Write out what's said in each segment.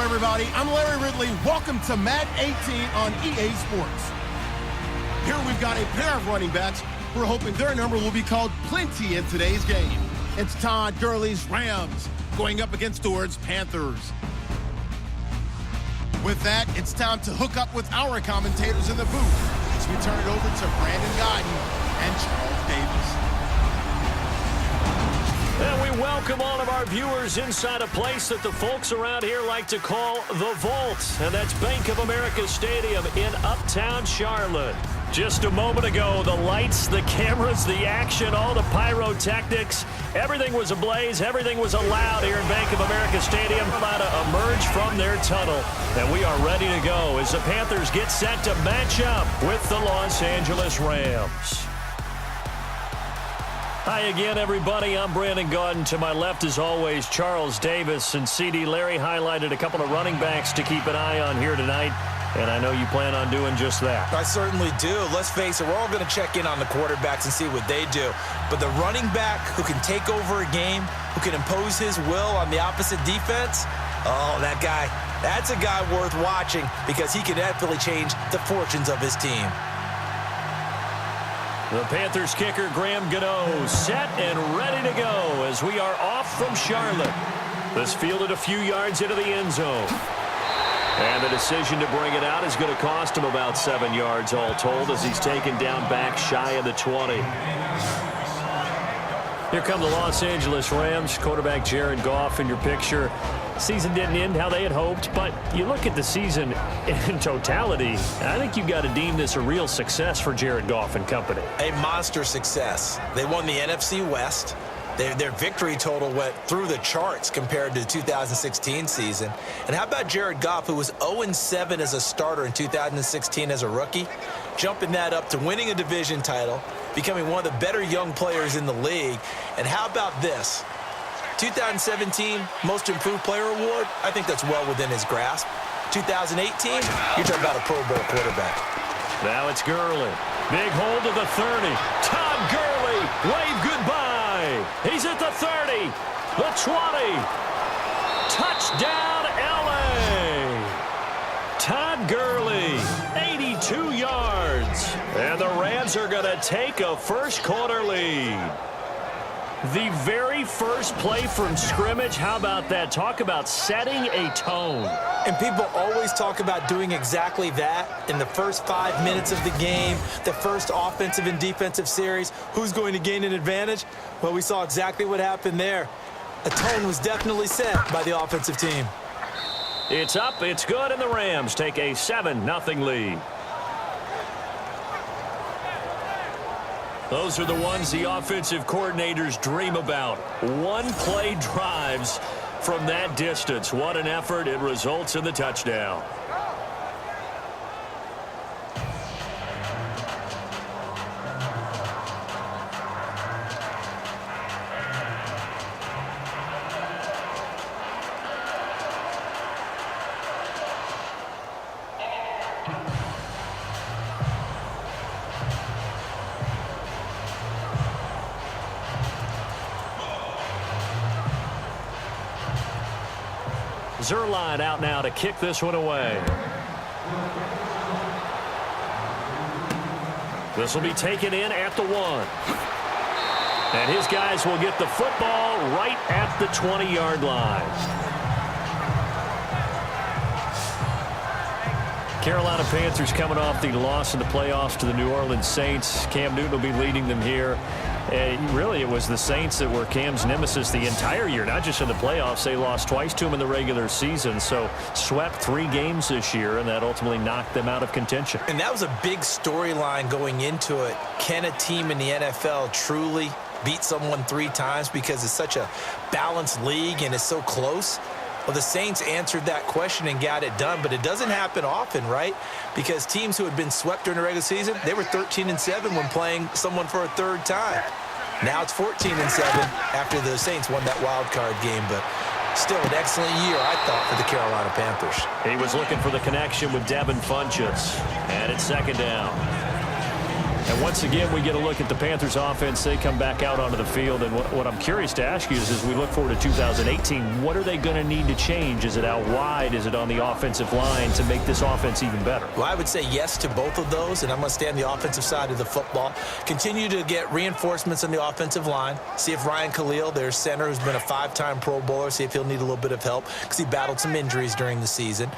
everybody. I'm Larry Ridley. Welcome to Madden 18 on EA Sports. Here we've got a pair of running backs. We're hoping their number will be called plenty in today's game. It's Todd Gurley's Rams going up against Stewart's Panthers. With that, it's time to hook up with our commentators in the booth as we turn it over to Brandon Godden and Charles Davis. And we welcome all of our viewers inside a place that the folks around here like to call the Vault. And that's Bank of America Stadium in Uptown Charlotte. Just a moment ago, the lights, the cameras, the action, all the pyrotechnics, everything was ablaze, everything was allowed here in Bank of America Stadium. About to emerge from their tunnel. And we are ready to go as the Panthers get set to match up with the Los Angeles Rams. Hi again, everybody. I'm Brandon Godden. To my left, as always, Charles Davis. And CD Larry highlighted a couple of running backs to keep an eye on here tonight. And I know you plan on doing just that. I certainly do. Let's face it, we're all going to check in on the quarterbacks and see what they do. But the running back who can take over a game, who can impose his will on the opposite defense, oh, that guy, that's a guy worth watching because he can definitely change the fortunes of his team. The Panthers kicker, Graham Gano, set and ready to go as we are off from Charlotte. This fielded a few yards into the end zone. And the decision to bring it out is going to cost him about 7 yards all told as he's taken down back shy of the 20. Here come the Los Angeles Rams. Quarterback Jared Goff in your picture. Season didn't end how they had hoped, but you look at the season in totality, I think you've got to deem this a real success for Jared Goff and company. A monster success. They won the NFC West. Their victory total went through the charts compared to the 2016 season. And how about Jared Goff, who was 0-7 as a starter in 2016 as a rookie, jumping that up to winning a division title, becoming one of the better young players in the league. And how about this? 2017 Most Improved Player Award, I think that's well within his grasp. 2018, you're talking about a Pro Bowl quarterback. Now it's Gurley. Big hold to the 30. Todd Gurley, wave goodbye. He's at the 30, the 20. Touchdown, L.A. Todd Gurley, 82 yards. And the Rams are going to take a first-quarter lead. The very first play from scrimmage, how about that? Talk about setting a tone. And people always talk about doing exactly that in the first 5 minutes of the game, the first offensive and defensive series. Who's going to gain an advantage? Well, we saw exactly what happened there. A tone was definitely set by the offensive team. It's up, it's good, and the Rams take a 7-0 lead. Those are the ones the offensive coordinators dream about. One-play drives from that distance. What an effort. It results in the touchdown. Zerline out now to kick this one away. This will be taken in at the 1. And his guys will get the football right at the 20-yard line. Carolina Panthers coming off the loss in the playoffs to the New Orleans Saints. Cam Newton will be leading them here. Really, it was the Saints that were Cam's nemesis the entire year, not just in the playoffs. They lost twice to him in the regular season, so swept 3 games this year, and that ultimately knocked them out of contention. And that was a big storyline going into it. Can a team in the NFL truly beat someone 3 times because it's such a balanced league and it's so close? Well, the Saints answered that question and got it done, but it doesn't happen often, right? Because teams who had been swept during the regular season, they were 13-7 when playing someone for a 3rd time. Now it's 14-7 after the Saints won that wild card game, but still an excellent year, I thought, for the Carolina Panthers. He was looking for the connection with Devin Funchess, and it's 2nd down. And once again, we get a look at the Panthers offense. They come back out onto the field. And what I'm curious to ask you is, as we look forward to 2018, what are they going to need to change? Is it out wide? Is it on the offensive line to make this offense even better? Well, I would say yes to both of those, and I'm going to stay on the offensive side of the football. Continue to get reinforcements on the offensive line. See if Ryan Khalil, their center, who's been a 5-time Pro Bowler, see if he'll need a little bit of help because he battled some injuries during the season.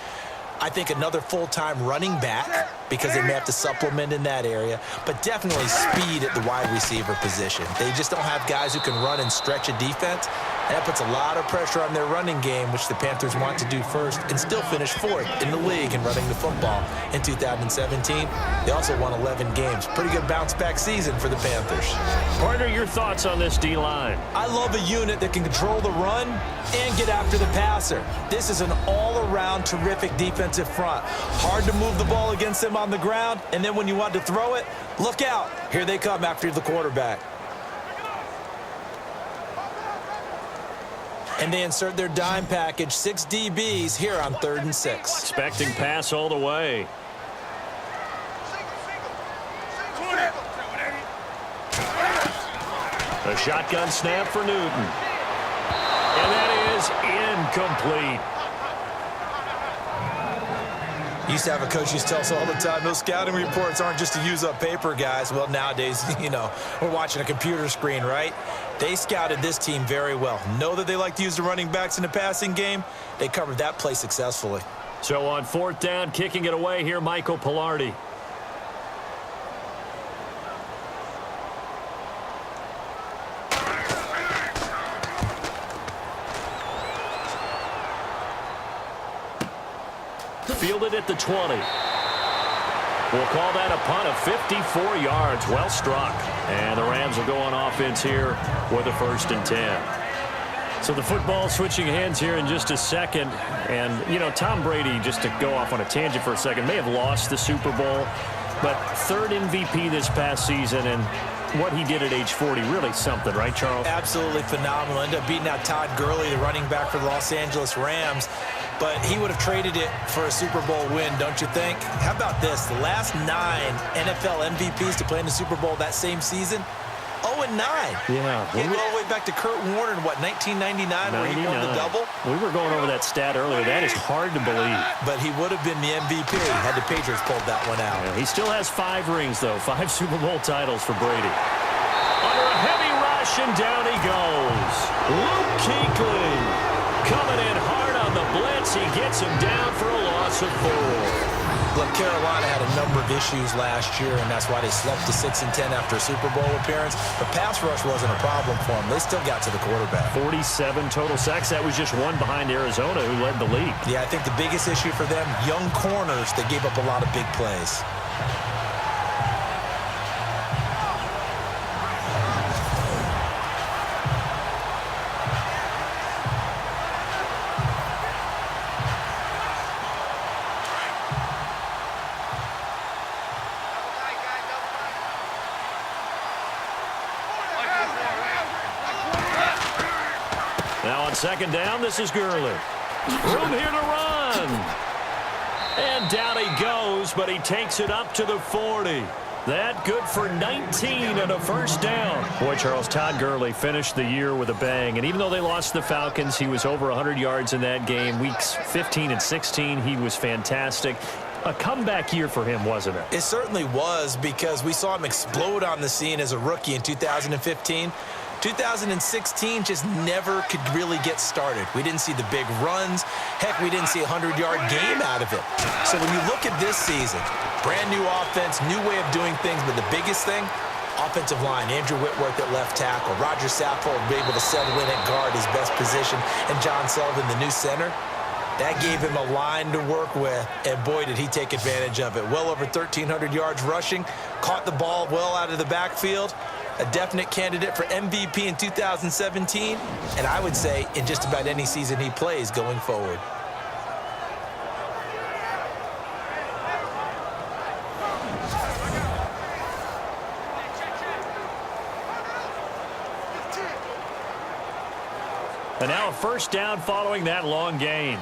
I think another full-time running back because they may have to supplement in that area, but definitely speed at the wide receiver position. They just don't have guys who can run and stretch a defense, and that puts a lot of pressure on their running game, which the Panthers want to do first and still finish 4th in the league in running the football in 2017. They also won 11 games. Pretty good bounce-back season for the Panthers. Partner, your thoughts on this D-line? I love a unit that can control the run and get after the passer. This is an all-around terrific defensive front. Hard to move the ball against them on the ground, and then when you want to throw it, look out. Here they come after the quarterback. And they insert their dime package, 6 DBs here on 3rd and 6. Expecting pass all the way. A shotgun snap for Newton. And that is incomplete. Used to have a coach used to tell us all the time, those scouting reports aren't just to use up paper, guys. Well, nowadays, you know, we're watching a computer screen, right? They scouted this team very well. Know that they like to use the running backs in the passing game. They covered that play successfully. So on 4th down, kicking it away here, Michael Pilardi. Fielded at the 20. We'll call that a punt of 54 yards. Well struck. And the Rams will go on offense here with a 1st and 10. So the football switching hands here in just a second. And, you know, Tom Brady, just to go off on a tangent for a second, may have lost the Super Bowl, but 3rd MVP this past season, and what he did at age 40, really something, right, Charles? Absolutely phenomenal. Ended up beating out Todd Gurley, the running back for the Los Angeles Rams. But he would have traded it for a Super Bowl win, don't you think? How about this? The last 9 NFL MVPs to play in the Super Bowl that same season, 0-9. Yeah. You go all the way back to Kurt Warner in, what, 1999, where he won the double? We were going over that stat earlier. That is hard to believe. But he would have been the MVP had the Patriots pulled that one out. Yeah, he still has 5 rings, though. 5 Super Bowl titles for Brady. Under a heavy rush, and down he goes. Luke Kuechly coming in hard on the blitz. He gets him down for a loss of 4. Look, Carolina had a number of issues last year, and that's why they slept to 6 and 10 after a Super Bowl appearance. But pass rush wasn't a problem for them. They still got to the quarterback. 47 total sacks. That was just one behind Arizona, who led the league. Yeah, I think the biggest issue for them, young corners that gave up a lot of big plays. Now on 2nd down, this is Gurley. Room here to run. And down he goes, but he takes it up to the 40. That good for 19 and a 1st down. Boy, Charles, Todd Gurley finished the year with a bang. And even though they lost the Falcons, he was over 100 yards in that game. Weeks 15 and 16, he was fantastic. A comeback year for him, wasn't it? It certainly was, because we saw him explode on the scene as a rookie in 2015. 2016 just never could really get started. We didn't see the big runs. Heck, we didn't see a 100-yard game out of it. So when you look at this season, brand new offense, new way of doing things, but the biggest thing, offensive line, Andrew Whitworth at left tackle, Roger Saffold able to settle in at guard, his best position, and John Sullivan, the new center. That gave him a line to work with, and boy, did he take advantage of it. Well over 1,300 yards rushing, caught the ball well out of the backfield. A definite candidate for MVP in 2017, and I would say in just about any season he plays going forward. And now a 1st down following that long gain.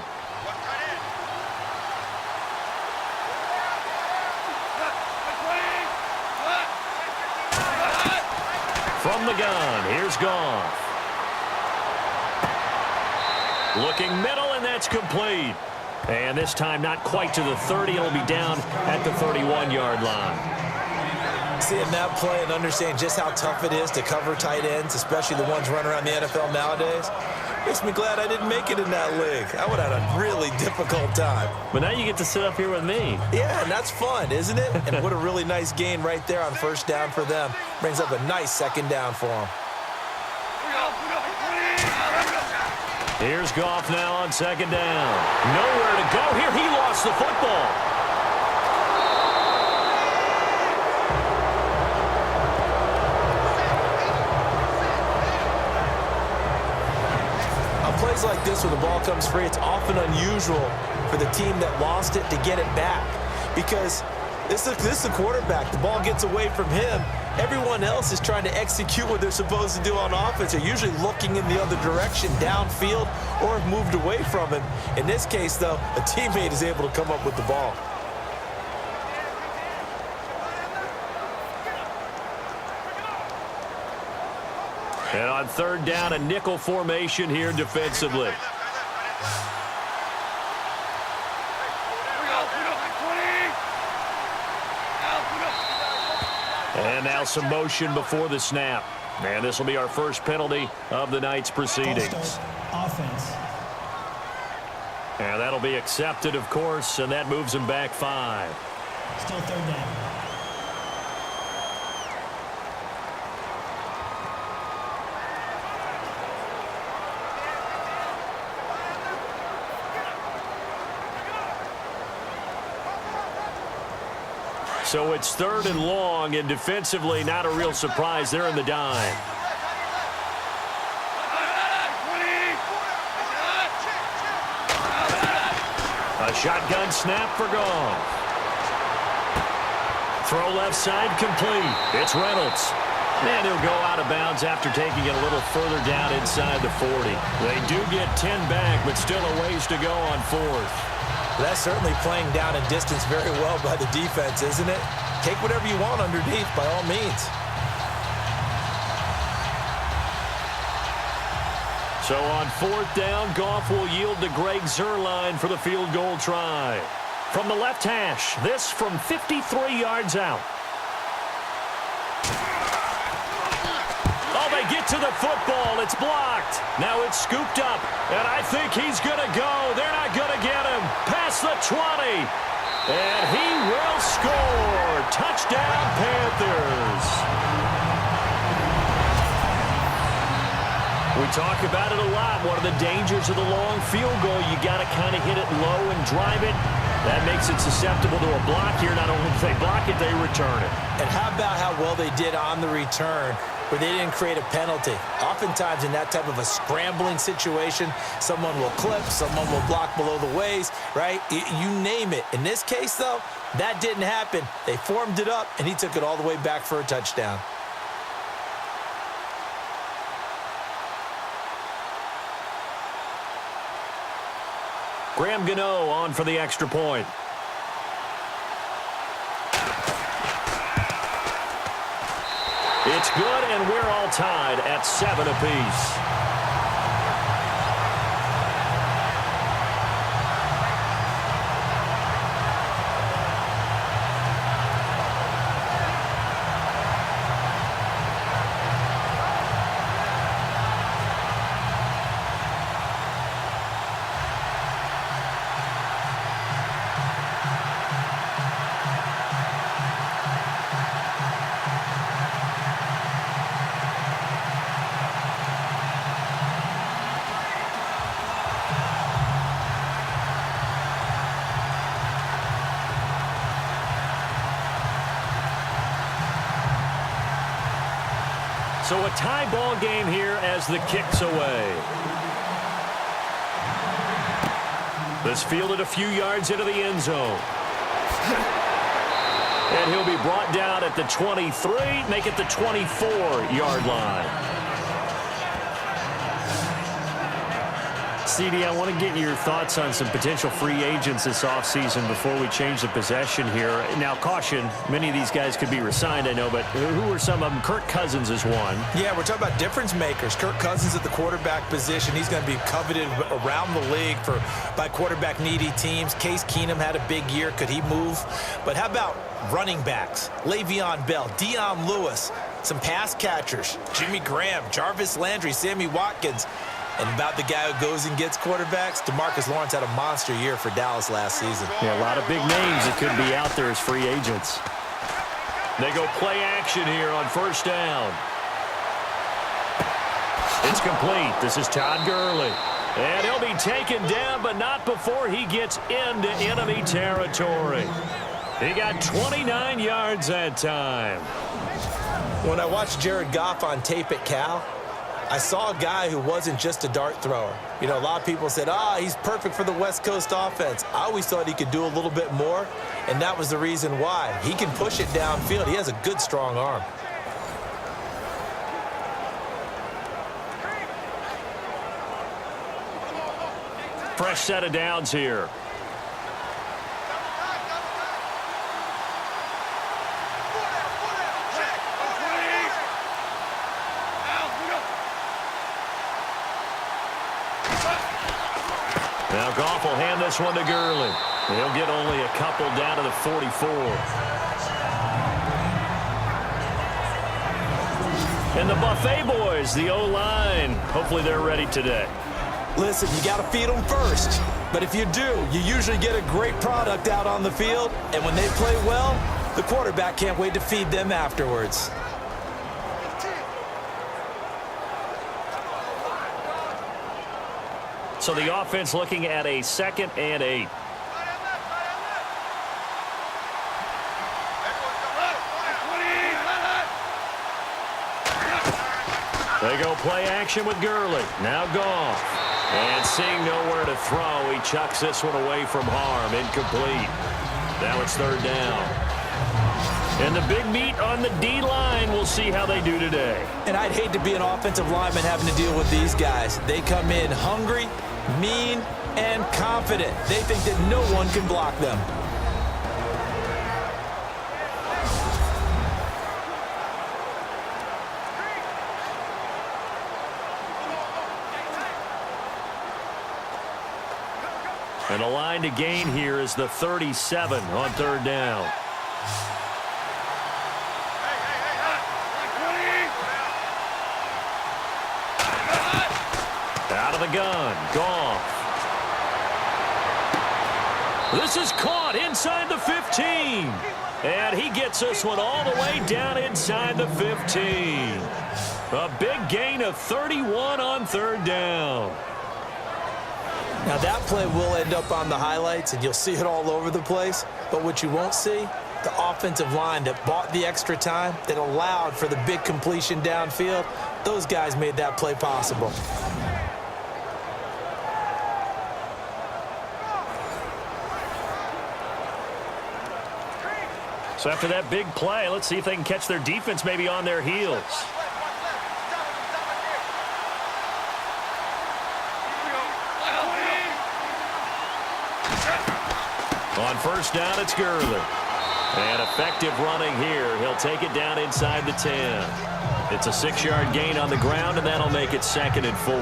From the gun, here's Goff. Looking middle, and that's complete. And this time not quite to the 30. It'll be down at the 31-yard line. Seeing that play and understanding just how tough it is to cover tight ends, especially the ones running around the NFL nowadays, makes me glad I didn't make it in that league. I would have had a really difficult time. But now you get to sit up here with me. Yeah, and that's fun, isn't it? And what a really nice gain right there on first down for them. Brings up a nice second down for them. Here's Goff now on second down. Nowhere to go here. He lost the football. On plays like this where the ball comes free, it's often unusual for the team that lost it to get it back. Because this is the quarterback. The ball gets away from him. Everyone else is trying to execute what they're supposed to do on offense. They're usually looking in the other direction, downfield, or have moved away from him. In this case, though, a teammate is able to come up with the ball. And on third down, a nickel formation here defensively. And now some motion before the snap. And this will be our first penalty of the night's proceedings. Offense. And that'll be accepted, of course, and that moves him back 5. Still third down. So it's third and long, and defensively not a real surprise. They're in the dime. A shotgun snap for Goff. Throw left side complete. It's Reynolds. And he'll go out of bounds after taking it a little further down inside the 40. They do get 10 back, but still a ways to go on fourth. That's certainly playing down in distance very well by the defense, isn't it? Take whatever you want underneath, by all means. So on fourth down, Goff will yield to Greg Zuerlein for the field goal try. From the left hash, this from 53 yards out. Oh, they get to the football. It's blocked. Now it's scooped up, and I think he's going to go. They're not going to get him. Past the 20, and he will score. Touchdown, Panthers. We talk about it a lot. One of the dangers of the long field goal, you got to kind of hit it low and drive it. That makes it susceptible to a block here. Not only do they block it, they return it. And how about how well they did on the return, where they didn't create a penalty? Oftentimes in that type of a scrambling situation, someone will clip, someone will block below the waist, right? You name it. In this case, though, that didn't happen. They formed it up, and he took it all the way back for a touchdown. Graham Gano on for the extra point. It's good, and we're all tied at 7 apiece. So a tie ball game here as the kick's away. This fielded a few yards into the end zone. And he'll be brought down at the 23, make it the 24-yard line. CD, I want to get your thoughts on some potential free agents this offseason before we change the possession here. Now, caution, many of these guys could be re-signed, I know, but who are some of them? Kirk Cousins is one. Yeah, we're talking about difference makers. Kirk Cousins at the quarterback position. He's going to be coveted around the league by quarterback-needy teams. Case Keenum had a big year. Could he move? But how about running backs? Le'Veon Bell, Dion Lewis, some pass catchers, Jimmy Graham, Jarvis Landry, Sammy Watkins. And about the guy who goes and gets quarterbacks, DeMarcus Lawrence had a monster year for Dallas last season. Yeah, a lot of big names that could be out there as free agents. They go play action here on first down. It's complete. This is Todd Gurley. And he'll be taken down, but not before he gets into enemy territory. He got 29 yards that time. When I watched Jared Goff on tape at Cal, I saw a guy who wasn't just a dart thrower. You know, a lot of people said, he's perfect for the West Coast offense. I always thought he could do a little bit more, and that was the reason why. He can push it downfield. He has a good, strong arm. Fresh set of downs here. Now Goff will hand this one to Gurley. He'll get only a couple down to the 44. And the Buffet boys, the O-line, hopefully they're ready today. Listen, you got to feed them first. But if you do, you usually get a great product out on the field. And when they play well, the quarterback can't wait to feed them afterwards. So the offense looking at a 2nd and 8. They go play action with Gurley. Now Goff. And seeing nowhere to throw, he chucks this one away from harm. Incomplete. Now it's 3rd down. And the big meat on the D-line. We'll see how they do today. And I'd hate to be an offensive lineman having to deal with these guys. They come in hungry, mean, and confident. They think that no one can block them. And the line to gain here is the 37 on 3rd down. Out of the gun, Goff. This is caught inside the 15. And he gets this one all the way down inside the 15. A big gain of 31 on 3rd down. Now that play will end up on the highlights, and you'll see it all over the place. But what you won't see, the offensive line that bought the extra time, that allowed for the big completion downfield, those guys made that play possible. So after that big play, let's see if they can catch their defense maybe on their heels. On first down, it's Gurley. And effective running here. He'll take it down inside the 10. It's a 6-yard gain on the ground, and that'll make it 2nd and 4.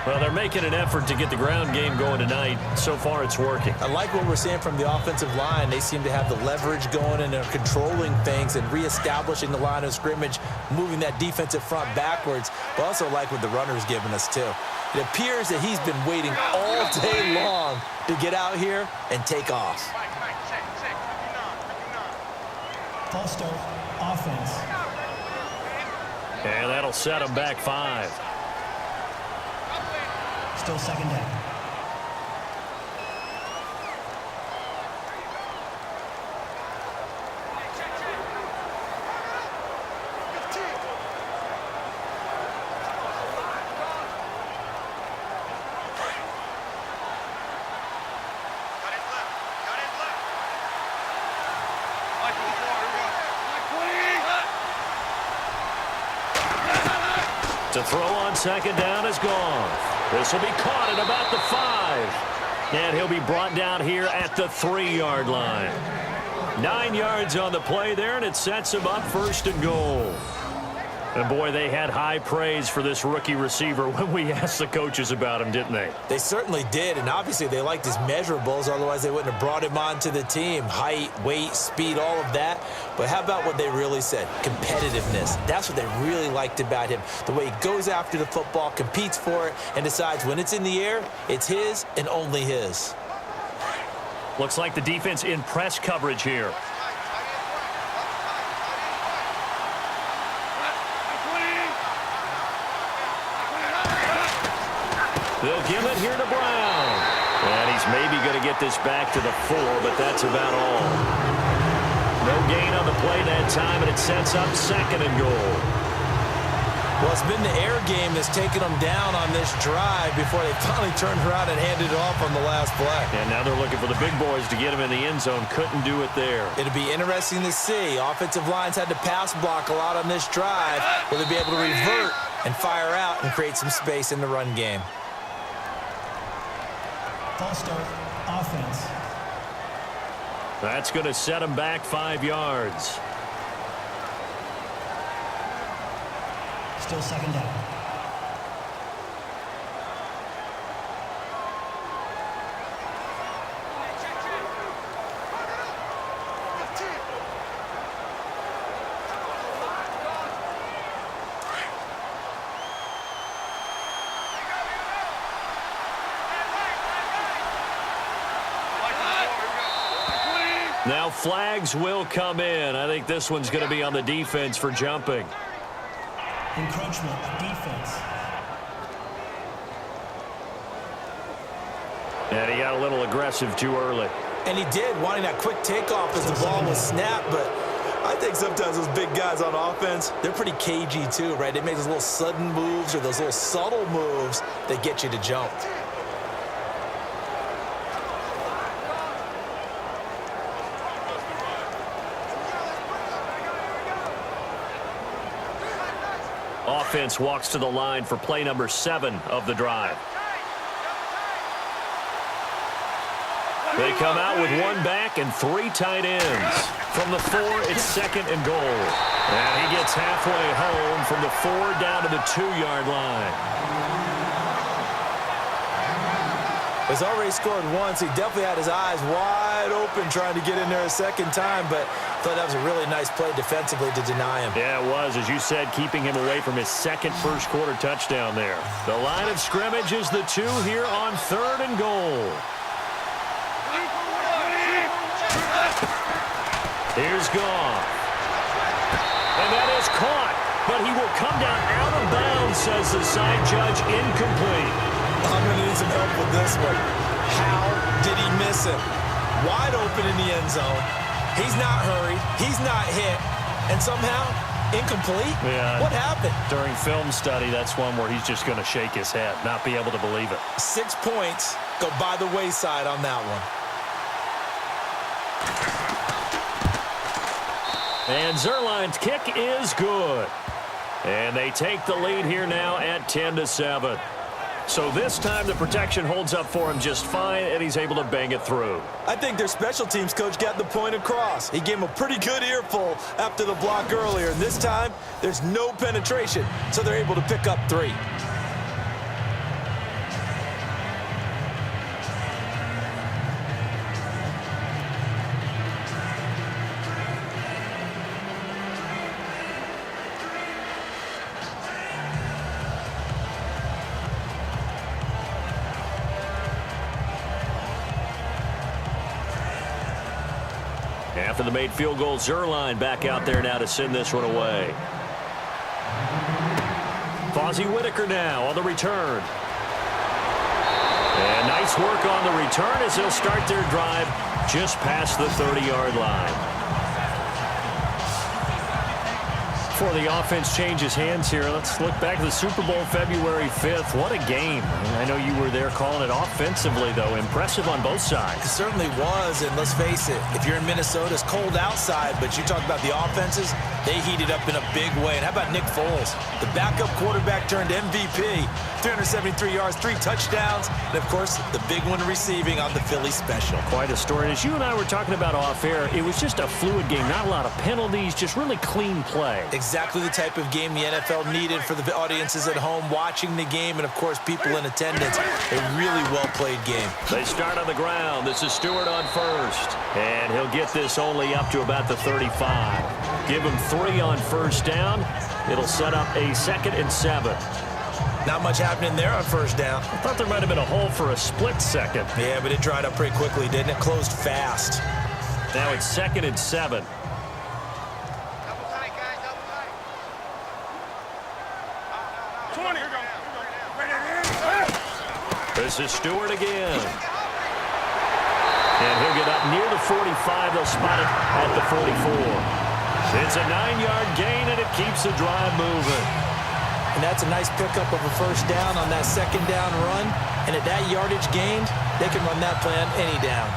Well, they're making an effort to get the ground game going tonight. So far, it's working. I like what we're seeing from the offensive line. They seem to have the leverage going and are controlling things and reestablishing the line of scrimmage, moving that defensive front backwards. But also like what the runner's giving us, too. It appears that he's been waiting all day long to get out here and take off. False start, offense. And that'll set him back 5. Still 2nd down. To throw on 2nd down is Goff. This will be caught at about the 5. And he'll be brought down here at the 3-yard line. 9 yards on the play there, and it sets him up 1st and goal. And, boy, they had high praise for this rookie receiver when we asked the coaches about him, didn't they? They certainly did, and obviously they liked his measurables. Otherwise, they wouldn't have brought him onto the team. Height, weight, speed, all of that. But how about what they really said? Competitiveness. That's what they really liked about him. The way he goes after the football, competes for it, and decides when it's in the air, it's his and only his. Looks like the defense in press coverage here. They'll give it here to Brown. And he's maybe going to get this back to the 4, but that's about all. No gain on the play that time, and it sets up 2nd and goal. Well, it's been the air game that's taken them down on this drive before they finally turned around and handed it off on the last play. And now they're looking for the big boys to get him in the end zone. Couldn't do it there. It'll be interesting to see. Offensive lines had to pass block a lot on this drive. Will they be able to revert and fire out and create some space in the run game? False start, offense. That's going to set him back 5 yards. Still 2nd down. Now flags will come in. I think this one's going to be on the defense for jumping. Encroachment, defense. And he got a little aggressive too early. And he did, wanting that quick takeoff as the ball was snapped. But I think sometimes those big guys on offense, they're pretty cagey too, right? They make those little sudden moves or those little subtle moves that get you to jump. Offense walks to the line for play number 7 of the drive. They come out with 1 back and 3 tight ends. From the 4, it's 2nd and goal. And he gets halfway home from the 4 down to the 2-yard line. He's already scored once. He definitely had his eyes wide open trying to get in there a 2nd time, but I thought that was a really nice play defensively to deny him. Yeah, it was, as you said, keeping him away from his 2nd first-quarter touchdown there. The line of scrimmage is the 2 here on 3rd and goal. Here's Goff. And that is caught, but he will come down out of bounds, says the side judge, incomplete. I'm going to need some help with this one. How did he miss him? Wide open in the end zone. He's not hurried. He's not hit. And somehow, incomplete? Yeah. What happened? During film study, that's one where he's just going to shake his head, not be able to believe it. 6 points go by the wayside on that one. And Zuerlein's kick is good. And they take the lead here now at 10-7. So this time the protection holds up for him just fine, and he's able to bang it through. I think their special teams coach got the point across. He gave him a pretty good earful after the block earlier. And this time, there's no penetration, so they're able to pick up 3. After the made field goal, Zuerlein back out there now to send this one away. Fozzie Whitaker now on the return. And nice work on the return as they'll start their drive just past the 30-yard line. Before the offense changes hands here, let's look back to the Super Bowl February 5th. What a game. I know you were there calling it offensively, though. Impressive on both sides. It certainly was, and let's face it, if you're in Minnesota, it's cold outside, but you talk about the offenses, they heated up in a big way. And how about Nick Foles? The backup quarterback turned MVP, 373 yards, 3 touchdowns, and, of course, the big one receiving on the Philly special. Quite a story. As you and I were talking about off air, it was just a fluid game, not a lot of penalties, just really clean play. Exactly the type of game the NFL needed for the audiences at home watching the game and, of course, people in attendance. A really well-played game. They start on the ground. This is Stewart on first. And he'll get this only up to about the 35. Give him 3 on first down. It'll set up a 2nd and 7. Not much happening there on first down. I thought there might have been a hole for a split second. Yeah, but it dried up pretty quickly, didn't it? Closed fast. Now it's 2nd and 7. This is Stewart again. And he'll get up near the 45. They'll spot it at the 44. It's a 9-yard gain, and it keeps the drive moving. And that's a nice pickup of a first down on that 2nd down run. And at that yardage gained, they can run that play on any down.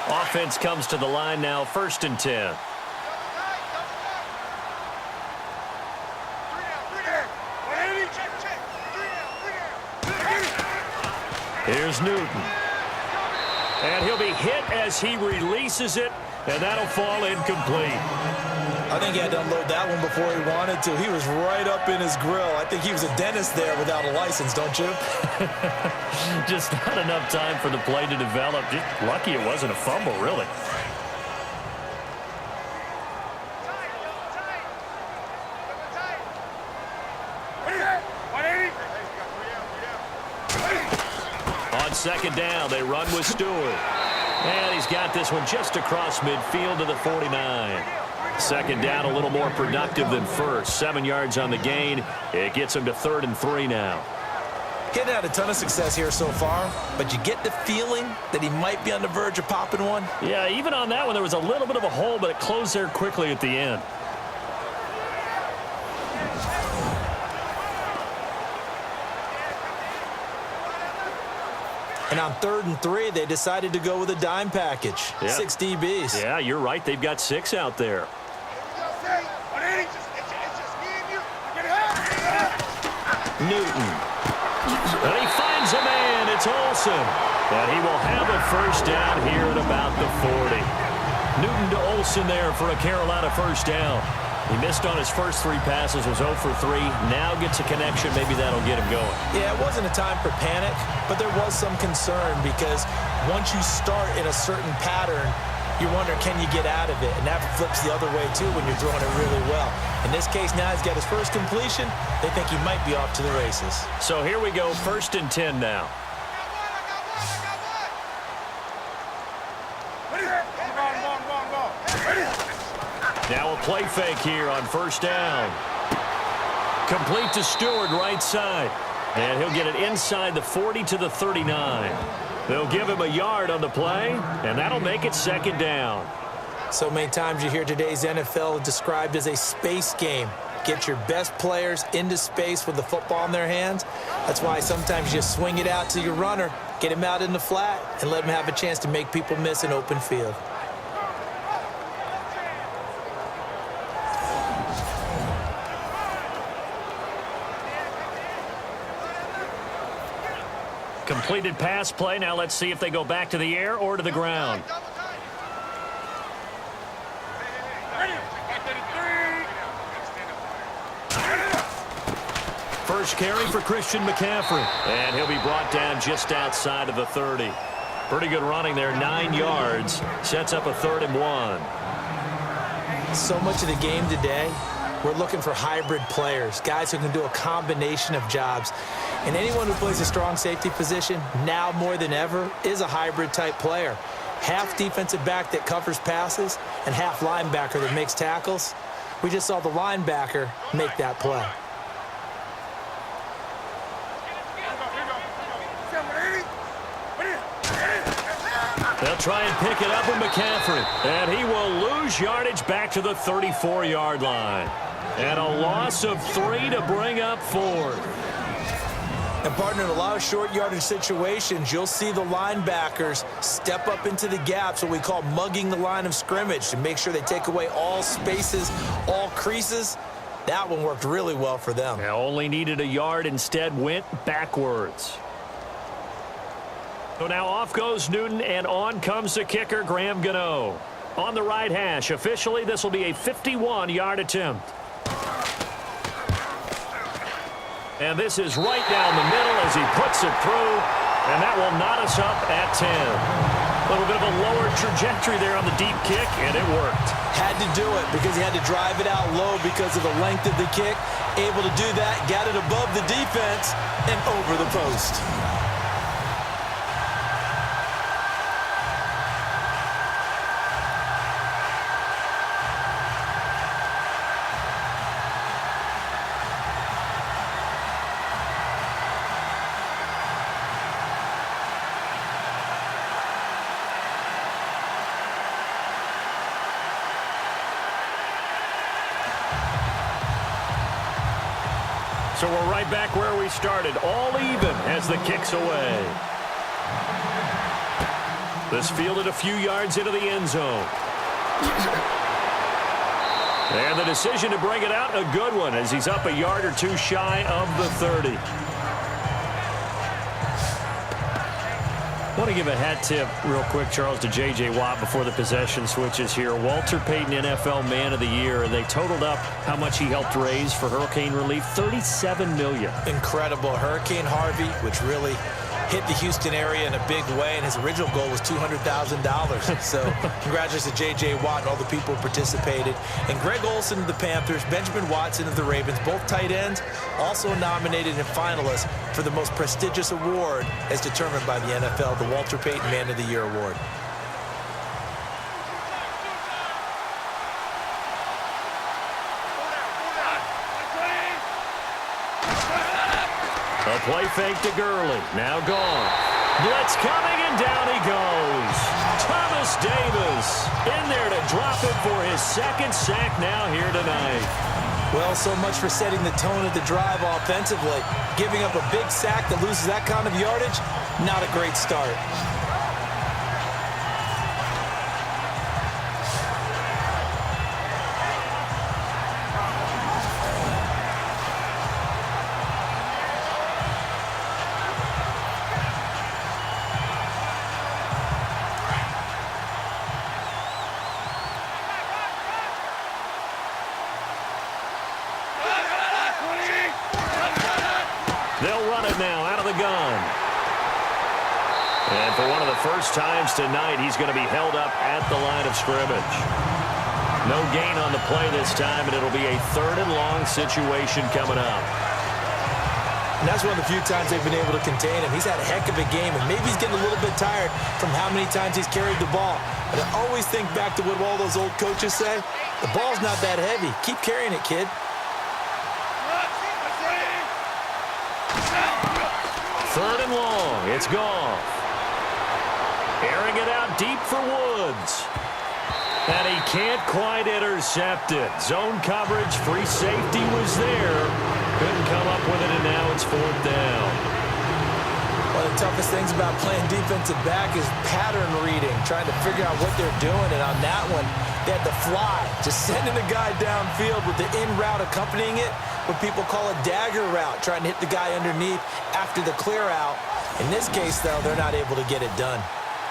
Offense comes to the line now, 1st and 10. Here's Newton. And he'll be hit as he releases it, and that'll fall incomplete. I think he had to unload that one before he wanted to. He was right up in his grill. I think he was a dentist there without a license, don't you? Just not enough time for the play to develop. Just lucky it wasn't a fumble, really. On 2nd down, they run with Stewart. And he's got this one just across midfield to the 49. 2nd down, a little more productive than first. 7 yards on the gain. It gets him to 3rd and 3 now. Getting had a ton of success here so far, but you get the feeling that he might be on the verge of popping one. Yeah, even on that one, there was a little bit of a hole, but it closed there quickly at the end. And on 3rd and 3, they decided to go with a dime package. Yep. 6 DBs. Yeah, you're right. They've got 6 out there. Newton. And he finds a man. It's Olsen. And he will have a first down here at about the 40. Newton to Olsen there for a Carolina first down. He missed on his first 3 passes, was 0 for 3. Now gets a connection. Maybe that'll get him going. Yeah, it wasn't a time for panic, but there was some concern because once you start in a certain pattern, you're wondering, can you get out of it? And that flips the other way, too, when you're throwing it really well. In this case, now he's got his first completion. They think he might be off to the races. So here we go, 1st and 10 now. Now a play fake here on 1st down. Complete to Stewart, right side. And he'll get it inside the 40 to the 39. They'll give him a yard on the play, and that'll make it 2nd down. So many times you hear today's NFL described as a space game. Get your best players into space with the football in their hands. That's why sometimes you just swing it out to your runner, get him out in the flat, and let him have a chance to make people miss an open field. Completed pass play. Now let's see if they go back to the air or to the ground. First carry for Christian McCaffrey. And he'll be brought down just outside of the 30. Pretty good running there, 9 yards. Sets up a 3rd and 1. So much of the game today, we're looking for hybrid players, guys who can do a combination of jobs. And anyone who plays a strong safety position, now more than ever, is a hybrid type player. Half defensive back that covers passes and half linebacker that makes tackles. We just saw the linebacker make that play. They'll try and pick it up with McCaffrey. And he will lose yardage back to the 34-yard line. And a loss of 3 to bring up 4. And, partner, in a lot of short yardage situations, you'll see the linebackers step up into the gaps, what we call mugging the line of scrimmage, to make sure they take away all spaces, all creases. That one worked really well for them. They only needed a yard, instead went backwards. So now off goes Newton, and on comes the kicker, Graham Gano. On the right hash, officially this will be a 51-yard attempt. And this is right down the middle as he puts it through, and that will knot us up at 10. A little bit of a lower trajectory there on the deep kick, and it worked. Had to do it because he had to drive it out low because of the length of the kick. Able to do that, got it above the defense and over the post. So we're right back where we started, all even as the kick's away. This fielded a few yards into the end zone. And the decision to bring it out, a good one, as he's up a yard or two shy of the 30. I want to give a hat tip real quick, Charles, to J.J. Watt before the possession switches here. Walter Payton, NFL Man of the Year, and they totaled up how much he helped raise for hurricane relief, $37 million. Incredible. Hurricane Harvey, which really hit the Houston area in a big way, and his original goal was $200,000. So congratulations to J.J. Watt and all the people who participated. And Greg Olsen of the Panthers, Benjamin Watson of the Ravens, both tight ends, also nominated and finalists for the most prestigious award as determined by the NFL, the Walter Payton Man of the Year Award. A play fake to Gurley. Now gone. Blitz coming, and down he goes. Thomas Davis in there to drop it for his second sack now here tonight. Well, so much for setting the tone of the drive offensively. Giving up a big sack that loses that kind of yardage, not a great start. They'll run it now out of the gun. And for one of the first times tonight, he's going to be held up at the line of scrimmage. No gain on the play this time, and it'll be a 3rd and long situation coming up. And that's one of the few times they've been able to contain him. He's had a heck of a game, and maybe he's getting a little bit tired from how many times he's carried the ball. But I always think back to what all those old coaches say. The ball's not that heavy. Keep carrying it, kid. 3rd and long. It's Goff. Airing it out deep for Woods. And he can't quite intercept it. Zone coverage, free safety was there. Couldn't come up with it, and now it's 4th down. One of the toughest things about playing defensive back is pattern reading, trying to figure out what they're doing. And on that one, they had to fly, just sending the guy downfield with the in route accompanying it, what people call a dagger route, trying to hit the guy underneath after the clear out. In this case, though, they're not able to get it done.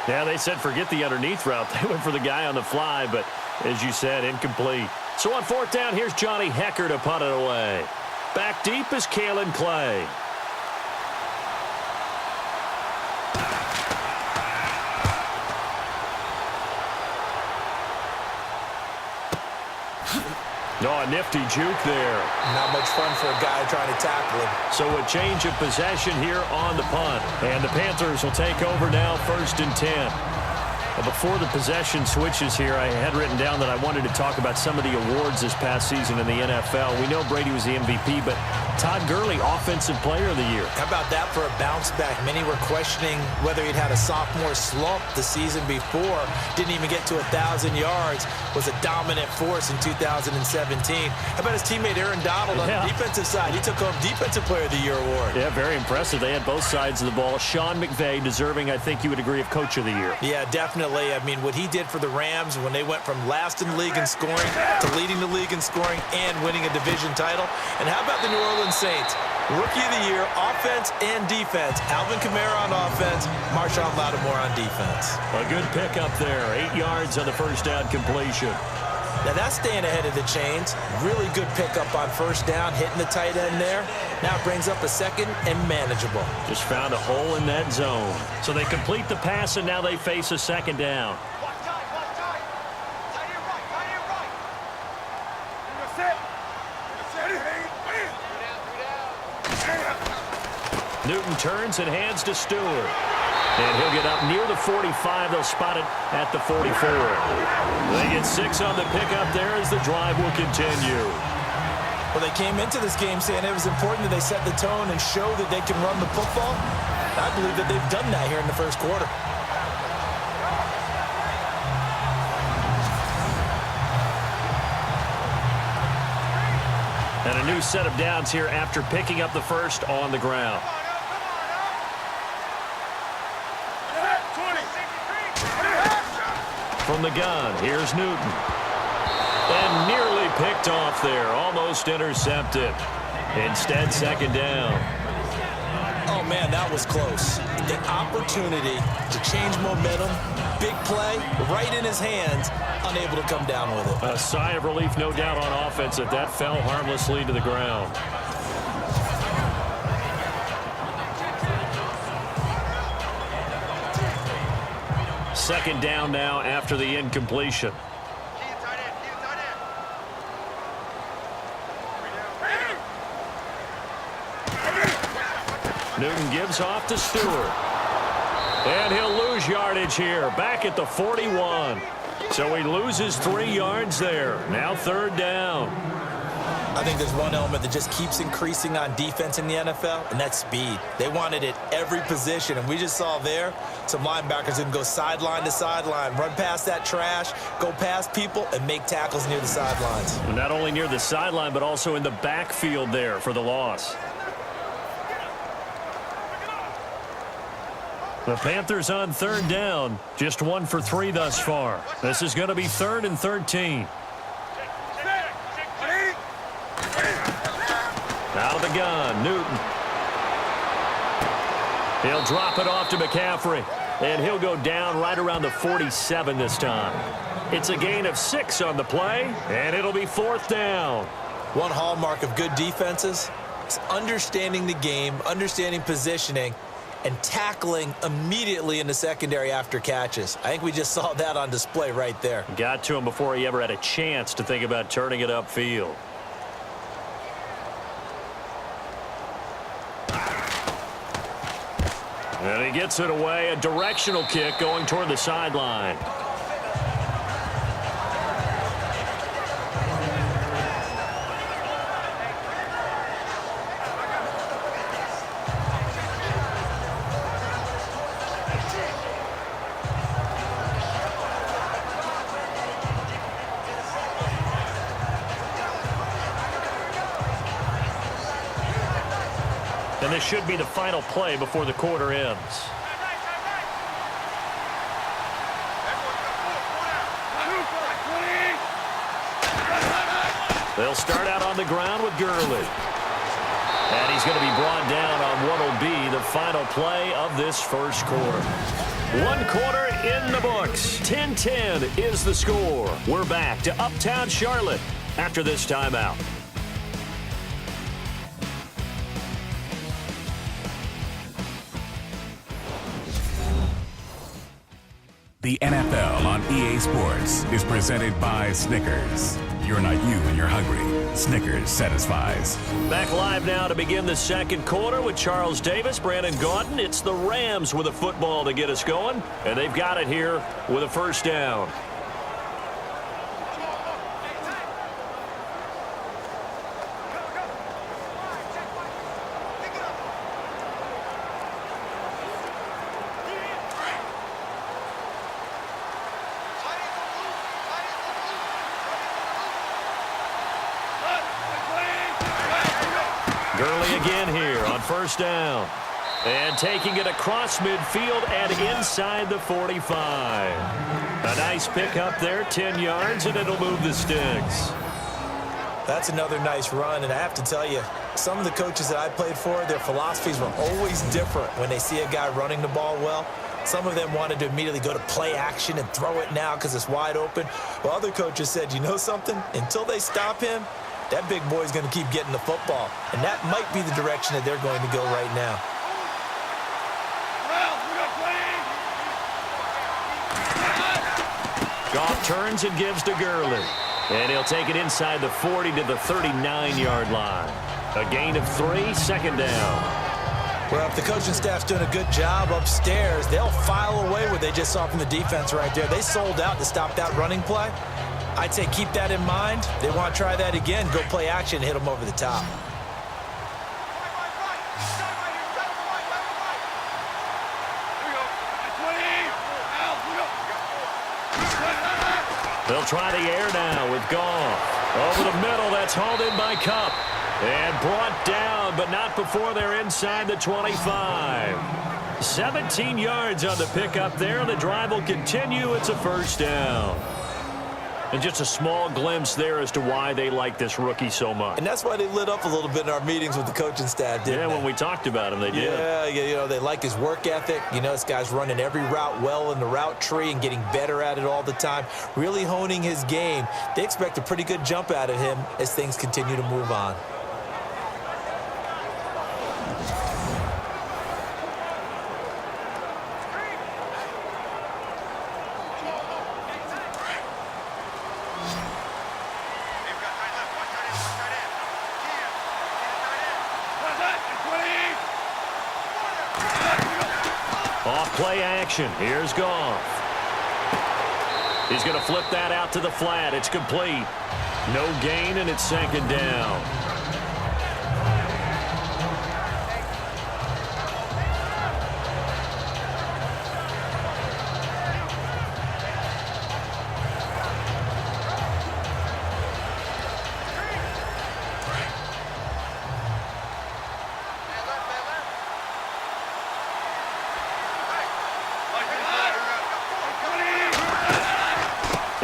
Yeah, they said forget the underneath route. They went for the guy on the fly, but as you said, incomplete. So on 4th down, here's Johnny Hecker to punt it away. Back deep is Kalen Clay. Oh, a nifty juke there. Not much fun for a guy trying to tackle him. So a change of possession here on the punt. And the Panthers will take over now, 1st and 10. Before the possession switches here, I had written down that I wanted to talk about some of the awards this past season in the NFL. We know Brady was the MVP, but Todd Gurley, Offensive Player of the Year. How about that for a bounce back? Many were questioning whether he'd had a sophomore slump the season before. Didn't even get to 1,000 yards. Was a dominant force in 2017. How about his teammate Aaron Donald on the defensive side? He took home Defensive Player of the Year award. Yeah, very impressive. They had both sides of the ball. Sean McVay deserving, I think you would agree, of Coach of the Year. Yeah, definitely. I mean, what he did for the Rams when they went from last in the league in scoring to leading the league in scoring and winning a division title. And how about the New Orleans Saints? Rookie of the Year, offense and defense. Alvin Kamara on offense, Marshawn Lattimore on defense. A good pickup there. 8 yards on the first down completion. Now that's staying ahead of the chains. Really good pickup on first down, hitting the tight end there. Now it brings up a second and manageable. Just found a hole in that zone. So they complete the pass, and now they face a second down. Newton turns and hands to Stewart. And he'll get up near the 45. They'll spot it at the 44. They get 6 on the pickup there as the drive will continue. Well, they came into this game saying it was important that they set the tone and show that they can run the football. I believe that they've done that here in the first quarter. And a new set of downs here after picking up the first on the ground. From the gun, here's Newton. And nearly picked off there, almost intercepted. Instead, second down. Oh, man, that was close. The opportunity to change momentum, big play, right in his hands, unable to come down with it. A sigh of relief, no doubt, on offense that fell harmlessly to the ground. Second down now after the incompletion. Newton gives off to Stewart. And he'll lose yardage here, back at the 41. So he loses 3 yards there. Now third down. I think there's one element that just keeps increasing on defense in the NFL, and that's speed. They want it at every position, and we just saw there some linebackers who can go sideline to sideline, run past that trash, go past people, and make tackles near the sidelines. Not only near the sideline, but also in the backfield there for the loss. The Panthers on third down, just 1 for 3 thus far. This is going to be 3rd and 13. Out of the gun, Newton. He'll drop it off to McCaffrey, and he'll go down right around the 47 this time. It's a gain of 6 on the play, and it'll be 4th down. One hallmark of good defenses is understanding the game, understanding positioning, and tackling immediately in the secondary after catches. I think we just saw that on display right there. Got to him before he ever had a chance to think about turning it upfield. And he gets it away, a directional kick going toward the sideline. And this should be the final play before the quarter ends. They'll start out on the ground with Gurley. And he's going to be brought down on what will be the final play of this first quarter. 1 quarter in the books. 10-10 is the score. We're back to Uptown Charlotte after this timeout. The NFL on EA Sports is presented by Snickers. you're not you and you're hungry, Snickers satisfies. Back live now to begin the second quarter with Charles Davis, Brandon Gaudin. It's the Rams with a football to get us going, and they've got it here with a first down. Gurley again here on first down. And taking it across midfield and inside the 45. A nice pick up there, 10 yards, and it'll move the sticks. That's another nice run, and I have to tell you, some of the coaches that I played for, their philosophies were always different when they see a guy running the ball well. Some of them wanted to immediately go to play action and throw it now because it's wide open. Well, other coaches said, you know something? Until they stop him, that big boy's going to keep getting the football. And that might be the direction that they're going to go right now. Goff turns and gives to Gurley. And he'll take it inside the 40 to the 39-yard line. A gain of 3, second down. Well, if the coaching staff's doing a good job upstairs, they'll file away what they just saw from the defense right there. They sold out to stop that running play. I'd say keep that in mind. They want to try that again, go play action, hit them over the top. They'll try the air now with Goff. Over the middle, that's hauled in by Kupp. And brought down, but not before they're inside the 25. 17 yards on the pickup there. The drive will continue. It's a first down. And just a small glimpse there as to why they like this rookie so much. And that's why they lit up a little bit in our meetings with the coaching staff, didn't they? When we talked about him, they did. Yeah, you know, they like his work ethic. You know, this guy's running every route well in the route tree and getting better at it all the time, really honing his game. They expect a pretty good jump out of him as things continue to move on. Play action. Here's Goff. He's going to flip that out to the flat. It's complete. No gain, and it's second down.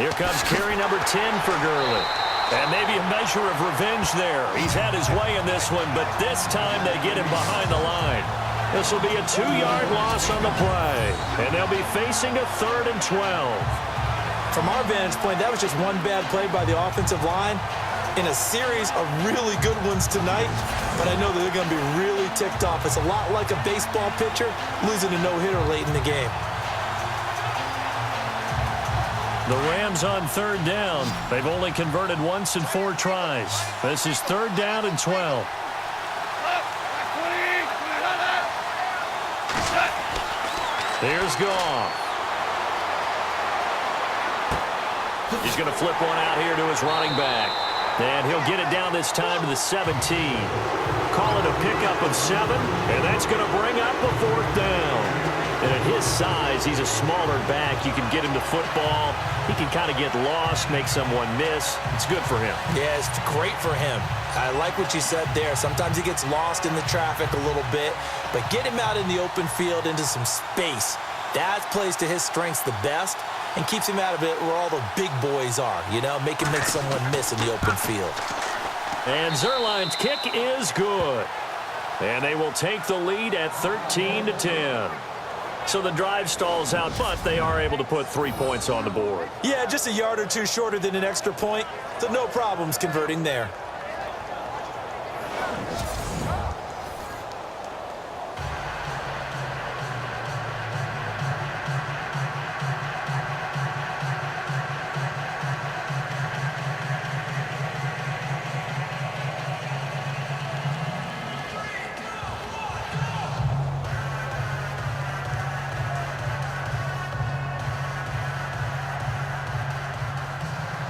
Here comes carry number 10 for Gurley. And maybe a measure of revenge there. He's had his way in this one, but this time they get him behind the line. This will be a 2-yard loss on the play. And they'll be facing a 3rd and 12. From our vantage point, that was just one bad play by the offensive line in a series of really good ones tonight. But I know that they're going to be really ticked off. It's a lot like a baseball pitcher losing a no-hitter late in the game. The Rams on 3rd down. They've only converted once in 4 tries. This is 3rd down and 12. Here's Goff. He's going to flip one out here to his running back. And he'll get it down this time to the 17. Call it a pickup of 7, and that's going to bring up a 4th down. And at his size, he's a smaller back. You can get him to football. He can kind of get lost, make someone miss. It's good for him. Yeah, it's great for him. I like what you said there. Sometimes he gets lost in the traffic a little bit, but get him out in the open field into some space. That plays to his strengths the best and keeps him out of it where all the big boys are, you know, make someone miss in the open field. And Zerline's kick is good. And they will take the lead at 13-10. So the drive stalls out, but they are able to put 3 points on the board. Yeah, just a yard or two shorter than an extra point, so no problems converting there.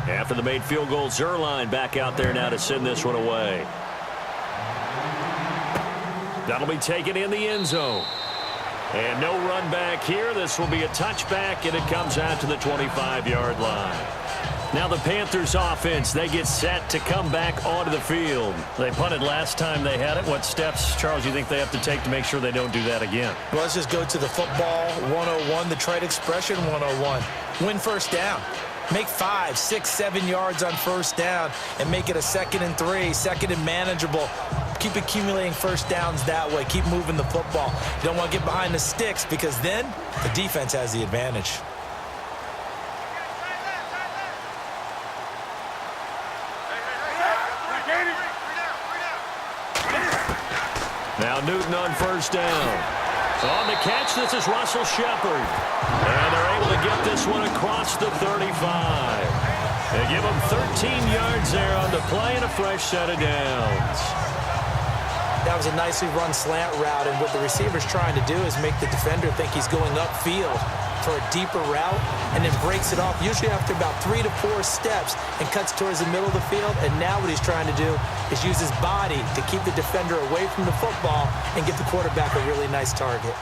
After the made field goal, Zerline back out there now to send this one away. That'll be taken in the end zone. And no run back here. This will be a touchback, and it comes out to the 25-yard line. Now the Panthers offense, they get set to come back onto the field. They punted last time they had it. What steps, Charles, do you think they have to take to make sure they don't do that again? Well, let's just go to the football 101, the trade expression 101. Win first down. Make 5, 6, 7 yards on first down and make it a 2nd and 3, 2nd and manageable. Keep accumulating first downs that way. Keep moving the football. You don't want to get behind the sticks because then the defense has the advantage. Now Newton on first down. On the catch, this is Russell Shepard. And they're able to get this one across the 35. They give him 13 yards there on the play and a fresh set of downs. That was a nicely run slant route, and what the receiver's trying to do is make the defender think he's going upfield for a deeper route and then breaks it off, usually after about 3 to 4 steps, and cuts towards the middle of the field. And now what he's trying to do is use his body to keep the defender away from the football and give the quarterback a really nice target.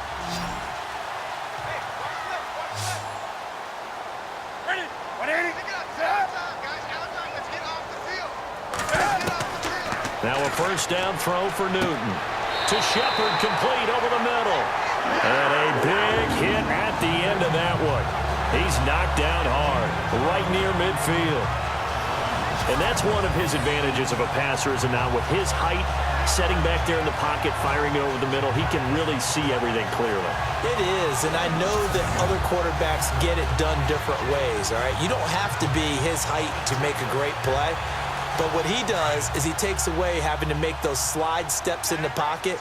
Now a first down throw for Newton. To Shepard, complete over the middle. And a big hit at the end of that one. He's knocked down hard, right near midfield. And that's one of his advantages of a passer, is now with his height, setting back there in the pocket, firing it over the middle, he can really see everything clearly. It is, and I know that other quarterbacks get it done different ways, all right? You don't have to be his height to make a great play. But what he does is he takes away having to make those slide steps in the pocket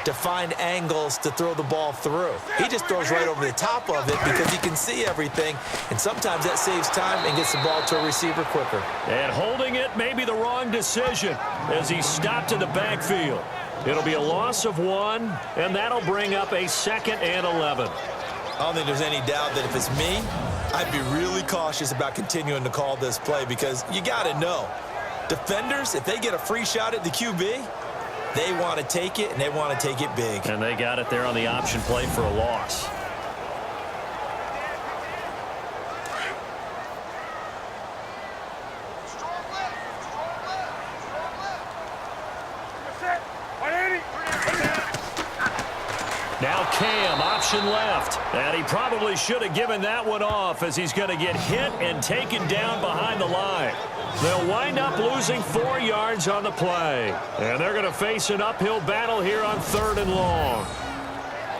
to find angles to throw the ball through. He just throws right over the top of it because he can see everything, and sometimes that saves time and gets the ball to a receiver quicker. And holding it may be the wrong decision as he stopped in the backfield. It'll be a loss of 1, and that'll bring up a 2nd and 11. I don't think there's any doubt that if it's me, I'd be really cautious about continuing to call this play because you got to know. Defenders, if they get a free shot at the QB, they want to take it, and they want to take it big. And they got it there on the option play for a loss. Now Cam, option left. And he probably should have given that one off as he's going to get hit and taken down behind the line. They'll wind up losing 4 yards on the play. And they're going to face an uphill battle here on 3rd and long.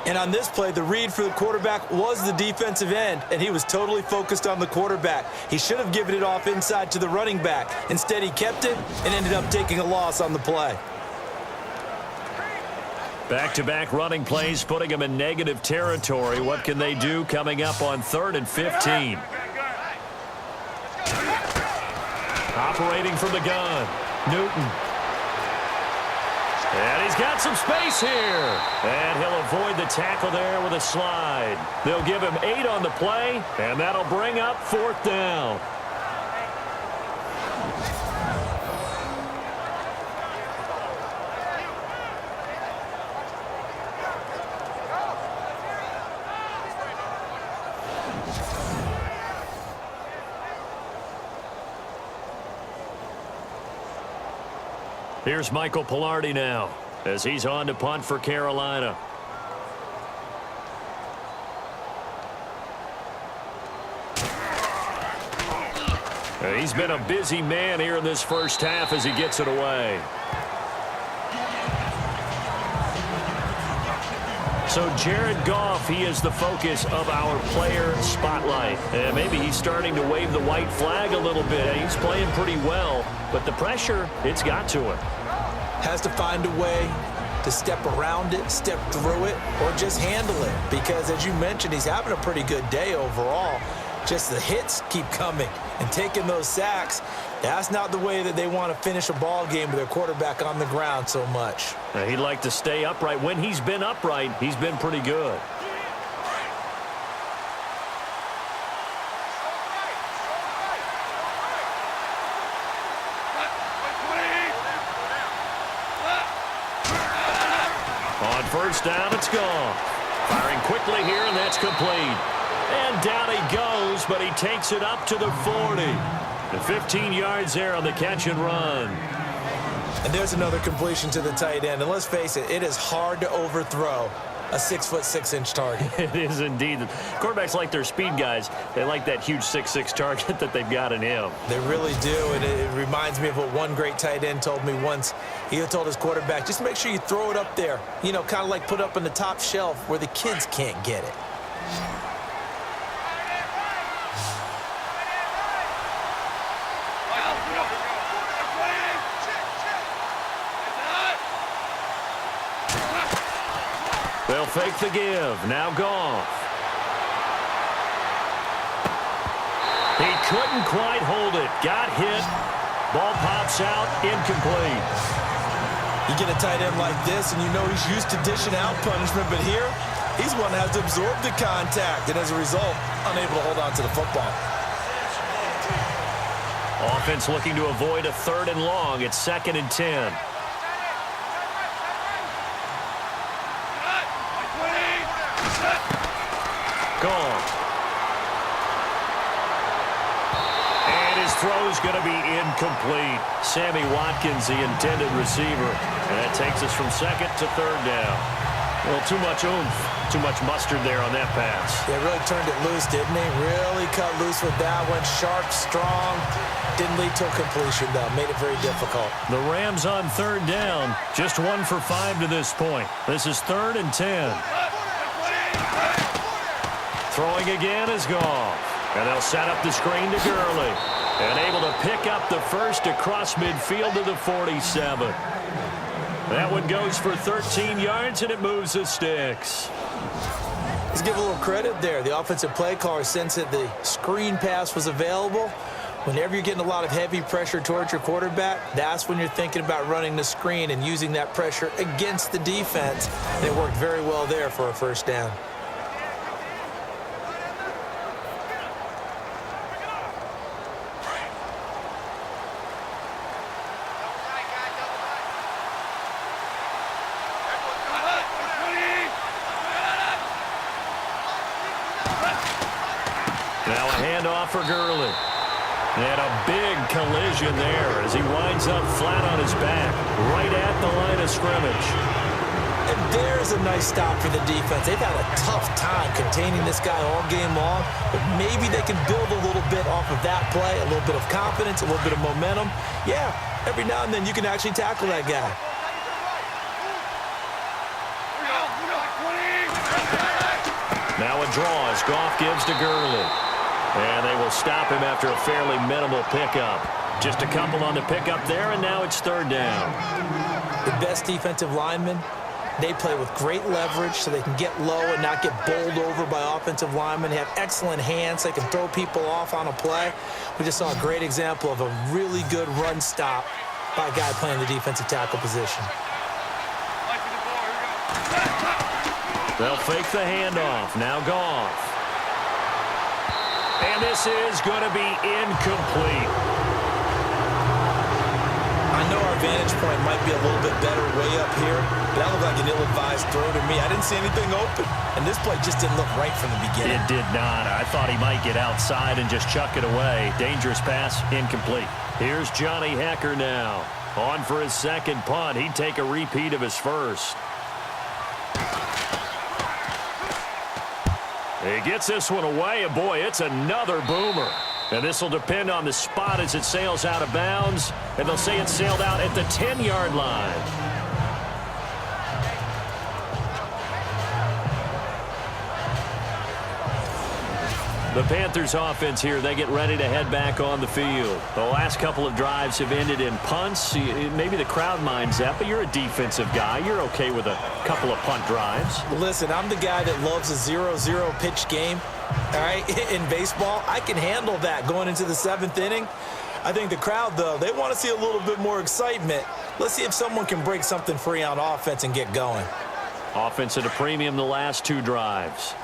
And on this play, the read for the quarterback was the defensive end, and he was totally focused on the quarterback. He should have given it off inside to the running back. Instead, he kept it and ended up taking a loss on the play. Back-to-back running plays, putting them in negative territory. What can they do coming up on 3rd and 15? Operating from the gun, Newton. And he's got some space here. And he'll avoid the tackle there with a slide. They'll give him 8 on the play, and that'll bring up 4th down. Here's Michael Pilardi now as he's on to punt for Carolina. And he's been a busy man here in this first half as he gets it away. So Jared Goff, he is the focus of our player spotlight. And maybe he's starting to wave the white flag a little bit. He's playing pretty well, but the pressure, it's got to him. Has to find a way to step around it, step through it, or just handle it. Because as you mentioned, he's having a pretty good day overall. Just the hits keep coming and taking those sacks. That's not the way that they want to finish a ball game with their quarterback on the ground so much. He'd like to stay upright. When he's been upright, he's been pretty good. first down, it's gone. Firing quickly here, and that's complete. And down he goes, but he takes it up to the 40. The 15 yards there on the catch and run. And there's another completion to the tight end. And let's face it, it is hard to overthrow a 6'6" target. It is indeed. Quarterbacks like their speed guys. They like that huge 6'6" target that they've got in him. They really do, and it reminds me of what one great tight end told me once. He told his quarterback, just make sure you throw it up there, you know, kind of like put up on the top shelf where the kids can't get it. They'll fake the give. Now Goff. He couldn't quite hold it. Got hit. Ball pops out. Incomplete. You get a tight end like this, and you know he's used to dishing out punishment, but here, he's one that has to absorb the contact, and as a result, unable to hold on to the football. Offense looking to avoid a 3rd and long. It's 2nd and 10. Gone. And his throw's going to be incomplete. Sammy Watkins, the intended receiver. And that takes us from 2nd to 3rd down. Well, too much oomph, too much mustard there on that pass. Yeah, really turned it loose, didn't he? Really cut loose with that one. Sharp, strong. Didn't lead to a completion, though. Made it very difficult. The Rams on 3rd down. Just 1 for 5 to this point. This is 3rd and 10. Throwing again is Goff. And they'll set up the screen to Gurley. And able to pick up the first across midfield to the 47. That one goes for 13 yards, and it moves the sticks. Let's give a little credit there. The offensive play caller sensed that the screen pass was available. Whenever you're getting a lot of heavy pressure towards your quarterback, that's when you're thinking about running the screen and using that pressure against the defense. And it worked very well there for a first down. Now a handoff for Gurley. And a big collision there as he winds up flat on his back, right at the line of scrimmage. And there's a nice stop for the defense. They've had a tough time containing this guy all game long, but maybe they can build a little bit off of that play, a little bit of confidence, a little bit of momentum. Yeah, every now and then you can actually tackle that guy. Now a draw as Goff gives to Gurley. And they will stop him after a fairly minimal pickup. Just a couple on the pickup there, and now it's 3rd down. The best defensive linemen, they play with great leverage so they can get low and not get bowled over by offensive linemen. They have excellent hands. They can throw people off on a play. We just saw a great example of a really good run stop by a guy playing the defensive tackle position. They'll fake the handoff. Now Goff. And this is going to be incomplete. I know our vantage point might be a little bit better way up here, but that looked like an ill-advised throw to me. I didn't see anything open, and this play just didn't look right from the beginning. It did not. I thought he might get outside and just chuck it away. Dangerous pass, incomplete. Here's Johnny Hecker now. On for his 2nd punt. He'd take a repeat of his first. He gets this one away, and boy, it's another boomer. And this will depend on the spot as it sails out of bounds, and they'll say it sailed out at the 10-yard line. The Panthers offense here, they get ready to head back on the field. The last couple of drives have ended in punts. Maybe the crowd minds that, but you're a defensive guy. You're okay with a couple of punt drives. Listen, I'm the guy that loves a 0-0 pitch game. All right, in baseball, I can handle that going into the 7th inning. I think the crowd, though, they want to see a little bit more excitement. Let's see if someone can break something free on offense and get going. Offense at a premium the last 2 drives.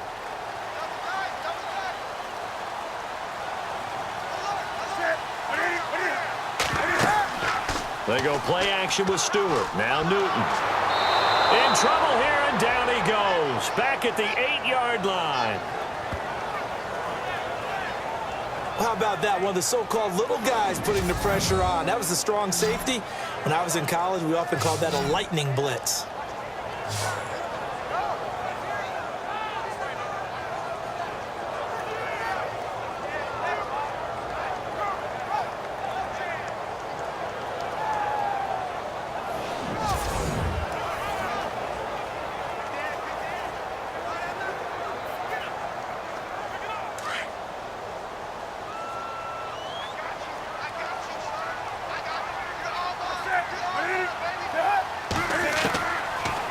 They go play action with Stewart. Now Newton. In trouble here, and down he goes. Back at the 8-yard line. How about that? One of the so-called little guys putting the pressure on. That was the strong safety. When I was in college, we often called that a lightning blitz.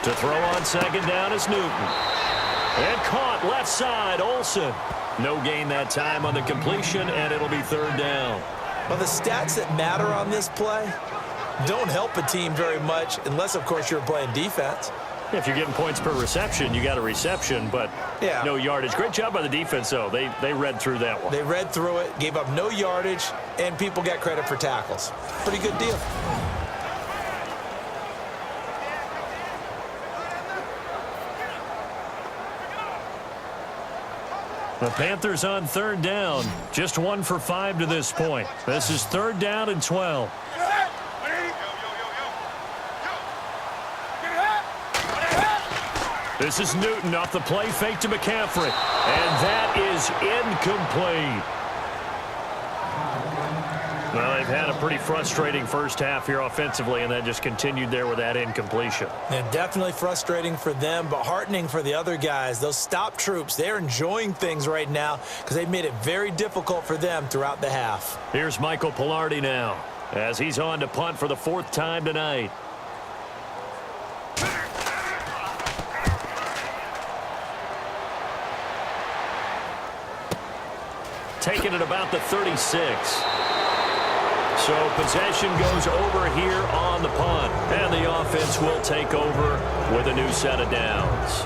To throw on second down is Newton. And caught left side, Olsen. No gain that time on the completion, and it'll be third down. Well, the stats that matter on this play don't help a team very much unless, of course, you're playing defense. If you're getting points per reception, you got a reception, but no yardage. Great job by the defense, though. They read through that one. They read through it, gave up no yardage, and people get credit for tackles. Pretty good deal. The Panthers on third down. Just 1 for 5 to this point. This is third down and 12. This is Newton off the play fake to McCaffrey. And that is incomplete. Well, they've had a pretty frustrating first half here offensively, and that just continued there with that incompletion. Yeah, definitely frustrating for them, but heartening for the other guys. Those stop troops, they're enjoying things right now because they've made it very difficult for them throughout the half. Here's Michael Pilardi now as he's on to punt for the 4th time tonight. Taking it about the 36. So possession goes over here on the punt. And the offense will take over with a new set of downs.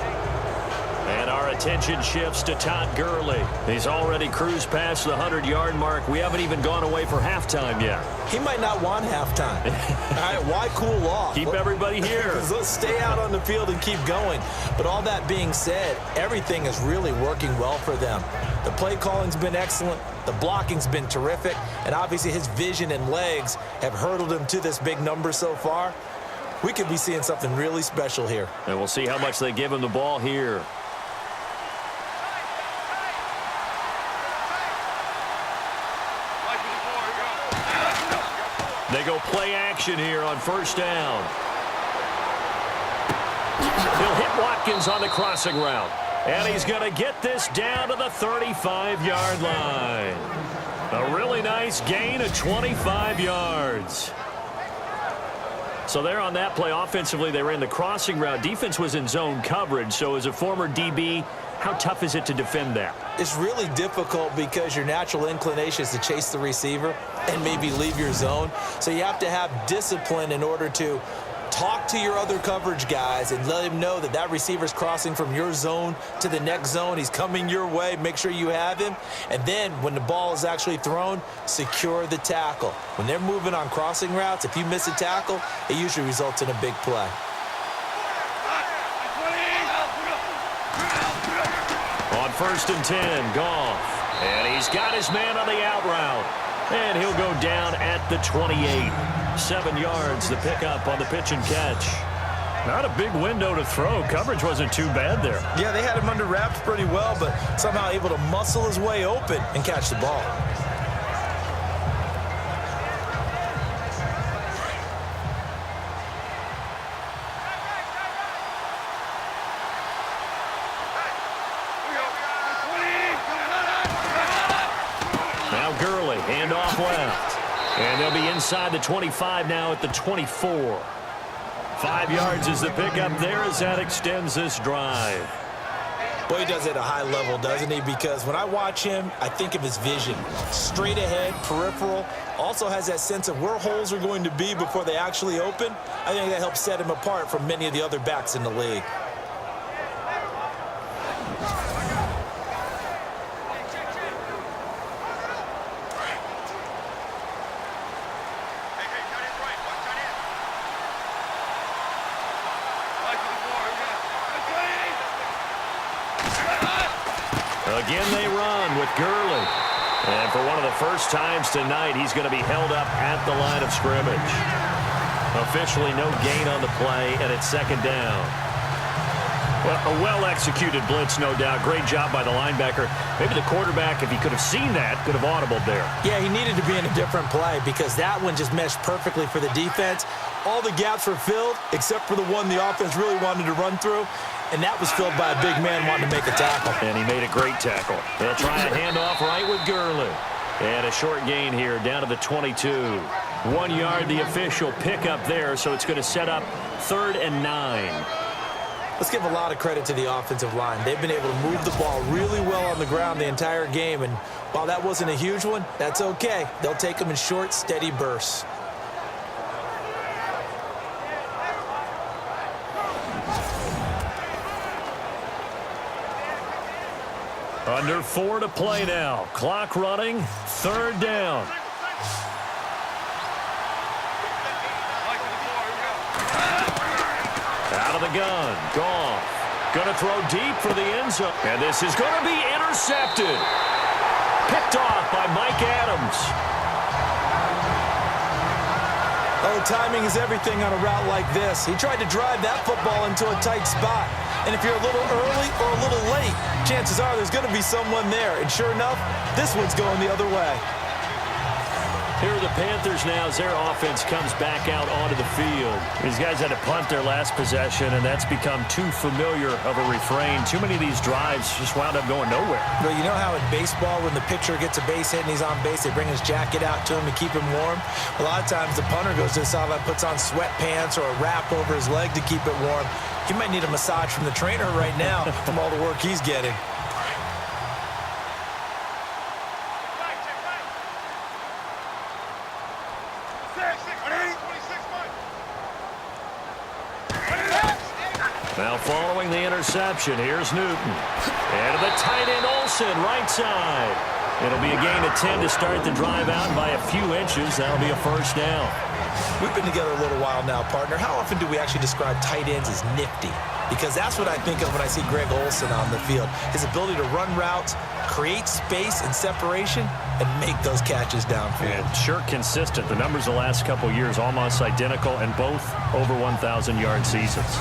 And our attention shifts to Todd Gurley. He's already cruised past the 100-yard mark. We haven't even gone away for halftime yet. He might not want halftime. All right, why cool off? Keep everybody here. Let's stay out on the field and keep going. But all that being said, everything is really working well for them. The play calling's been excellent. The blocking's been terrific. And obviously his vision and legs have hurdled him to this big number so far. We could be seeing something really special here. And we'll see how much they give him the ball here. They go play action here on first down. He'll hit Watkins on the crossing route. And he's going to get this down to the 35-yard line. A really nice gain of 25 yards. So there on that play, offensively, they ran the crossing route. Defense was in zone coverage. So as a former DB, how tough is it to defend that? It's really difficult because your natural inclination is to chase the receiver and maybe leave your zone. So you have to have discipline in order to talk to your other coverage guys and let him know that that receiver's crossing from your zone to the next zone. He's coming your way. Make sure you have him. And then when the ball is actually thrown, secure the tackle. When they're moving on crossing routes, if you miss a tackle, it usually results in a big play. On 1st and 10, Goff. And he's got his man on the out route. And he'll go down at the 28. 7 yards, the pickup on the pitch and catch. Not a big window to throw. Coverage wasn't too bad there. Yeah, they had him under wraps pretty well, but somehow able to muscle his way open and catch the ball. Now Gurley, handoff left. And they'll be inside the 25 now at the 24. 5 yards is the pickup there as that extends this drive. Boy, he does it at a high level, doesn't he? Because when I watch him, I think of his vision. Straight ahead, peripheral. Also has that sense of where holes are going to be before they actually open. I think that helps set him apart from many of the other backs in the league. Again they run with Gurley. And for one of the first times tonight, he's going to be held up at the line of scrimmage. Officially no gain on the play, and it's second down. Well, a well-executed blitz, no doubt. Great job by the linebacker. Maybe the quarterback, if he could have seen that, could have audibled there. Yeah, he needed to be in a different play because that one just meshed perfectly for the defense. All the gaps were filled except for the one the offense really wanted to run through, and that was filled by a big man wanting to make a tackle. And he made a great tackle. They'll try a handoff right with Gurley. And a short gain here down to the 22. 1 yard, the official pickup there, so it's going to set up 3rd and 9. Let's give a lot of credit to the offensive line. They've been able to move the ball really well on the ground the entire game, and while that wasn't a huge one, that's okay. They'll take them in short, steady bursts. Under 4 to play now. Clock running. 3rd down. Out of the gun. Goff. Going to throw deep for the end zone. And this is going to be intercepted. Picked off by Mike Adams. Oh, timing is everything on a route like this. He tried to drive that football into a tight spot. And if you're a little early or a little late, chances are there's going to be someone there. And sure enough, this one's going the other way. Here are the Panthers now as their offense comes back out onto the field. These guys had to punt their last possession, and that's become too familiar of a refrain. Too many of these drives just wound up going nowhere. Well, you know how in baseball, when the pitcher gets a base hit and he's on base, they bring his jacket out to him to keep him warm? A lot of times the punter goes to the sideline, puts on sweatpants or a wrap over his leg to keep it warm. He might need a massage from the trainer right now from all the work he's getting. Now following the interception, here's Newton. And to the tight end, Olsen, right side. It'll be a gain of 10 to start the drive out by a few inches. That'll be a first down. We've been together a little while now, partner. How often do we actually describe tight ends as nifty? Because that's what I think of when I see Greg Olsen on the field. His ability to run routes, create space and separation, and make those catches downfield. And sure consistent. The numbers the last couple years almost identical, and both over 1,000-yard seasons.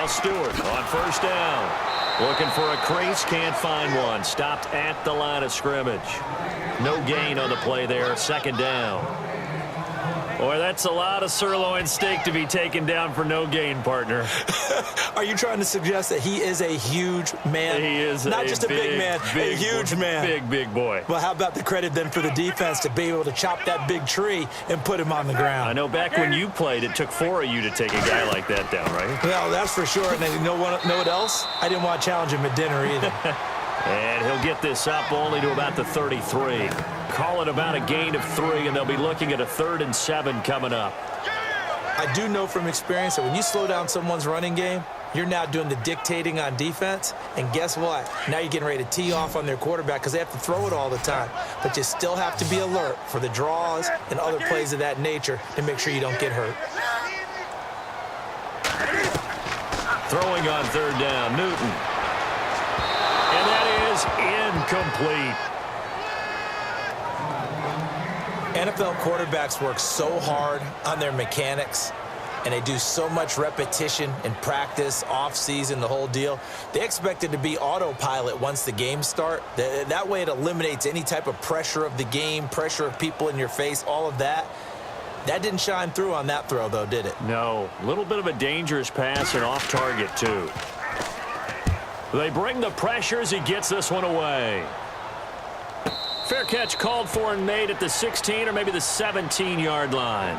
Stewart on first down. Looking for a crease, can't find one. Stopped at the line of scrimmage. No gain on the play there, 2nd down. Boy, that's a lot of sirloin steak to be taken down for no gain, partner. Are you trying to suggest that he is a huge man? He is not just a big man, a huge man. Big boy. Well, how about the credit then for the defense to be able to chop that big tree and put him on the ground? I know back when you played, it took 4 of you to take a guy like that down, right? Well, that's for sure. And you know what else? I didn't want to challenge him at dinner either. And he'll get this up only to about the 33. Call it about a gain of 3, and they'll be looking at a 3rd and 7 coming up. I do know from experience that when you slow down someone's running game, you're now doing the dictating on defense. And guess what? Now you're getting ready to tee off on their quarterback because they have to throw it all the time. But you still have to be alert for the draws and other plays of that nature to make sure you don't get hurt. Throwing on 3rd down, Newton. And that is incomplete. NFL quarterbacks work so hard on their mechanics, and they do so much repetition and practice, off-season, the whole deal. They expect it to be autopilot once the games start. That way it eliminates any type of pressure of the game, pressure of people in your face, all of that. That didn't shine through on that throw, though, did it? No. A little bit of a dangerous pass and off target, too. They bring the pressure as he gets this one away. Fair catch called for and made at the 16 or maybe the 17-yard line.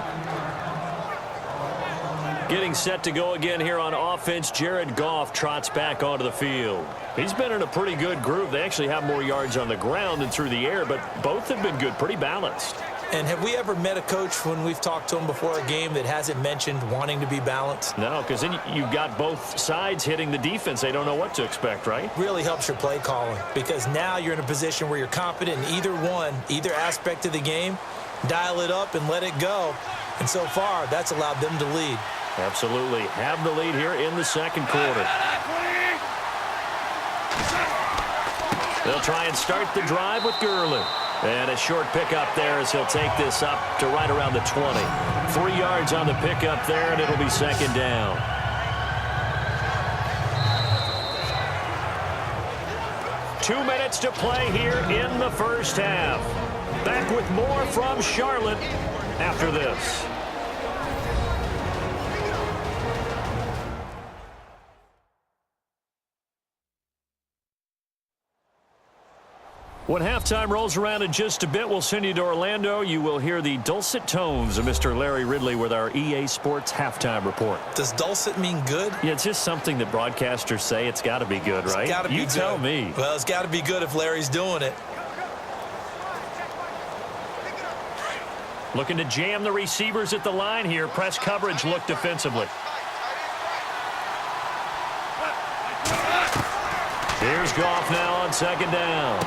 Getting set to go again here on offense, Jared Goff trots back onto the field. He's been in a pretty good groove. They actually have more yards on the ground than through the air, but both have been good, pretty balanced. And have we ever met a coach when we've talked to him before a game that hasn't mentioned wanting to be balanced? No, because then you've got both sides hitting the defense. They don't know what to expect, right? Really helps your play calling, because now you're in a position where you're confident in either aspect of the game. Dial it up and let it go. And so far, that's allowed them to lead. Absolutely. Have the lead here in the second quarter. They'll try and start the drive with Gurley. And a short pickup there as he'll take this up to right around the 20. 3 yards on the pickup there, and it'll be second down. Two minutes to play here in the first half. Back with more from Charlotte after this. When halftime rolls around in just a bit, we'll send you to Orlando. You will hear the dulcet tones of Mr. Larry Ridley with our EA Sports halftime report. Does dulcet mean good? Yeah, it's just something that broadcasters say. It's got to be good, right? It's got to be good. You tell me. Well, it's got to be good if Larry's doing it. Looking to jam the receivers at the line here. Press coverage look defensively. Here's Goff now on second down.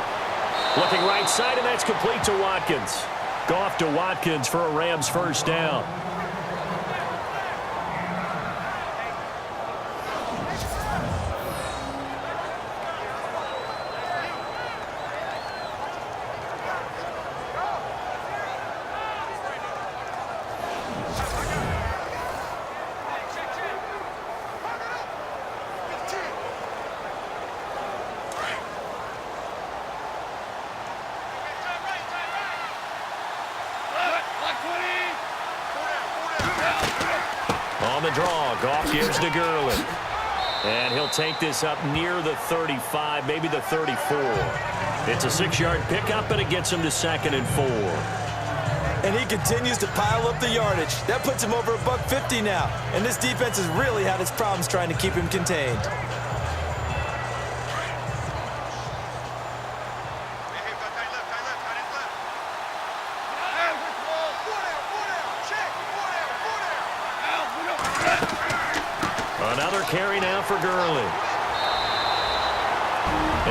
Looking right side, and that's complete to Watkins. Goff to Watkins for a Rams first down. On the draw, Goff gives to Gurley. And he'll take this up near the 35, maybe the 34. It's a 6-yard pickup, and it gets him to 2nd and 4. And he continues to pile up the yardage. That puts him over $150 now. And this defense has really had its problems trying to keep him contained. Another carry now for Gurley.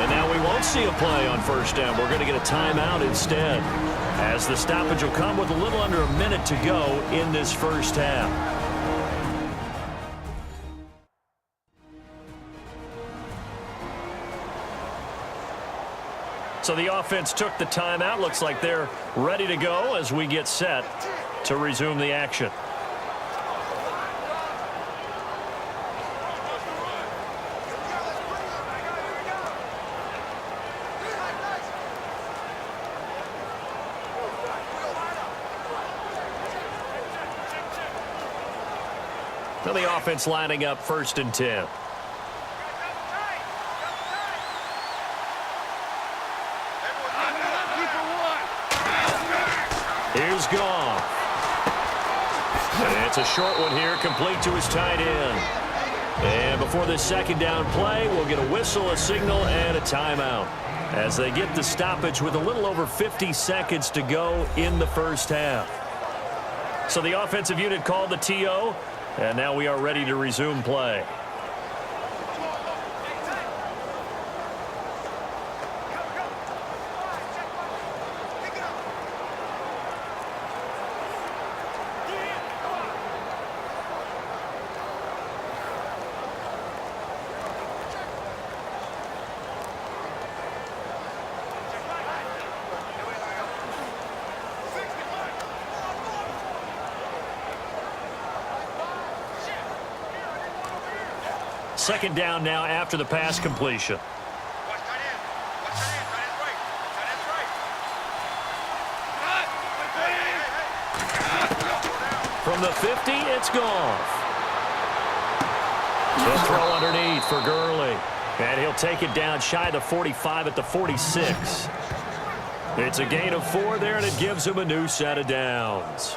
And now we won't see a play on first down. We're going to get a timeout instead, as the stoppage will come with a little under a minute to go in this first half. So the offense took the timeout. Looks like they're ready to go as we get set to resume the action. So the offense lining up 1st and 10. Here's Goff. And it's a short one here, complete to his tight end. And before this second down play, we'll get a whistle, a signal, and a timeout, as they get the stoppage with a little over 50 seconds to go in the first half. So the offensive unit called the TO. And now we are ready to resume play. Second down now after the pass completion. From the 50, it's Goff. He'll throw underneath for Gurley. And he'll take it down shy of the 45 at the 46. It's a gain of 4 there, and it gives him a new set of downs.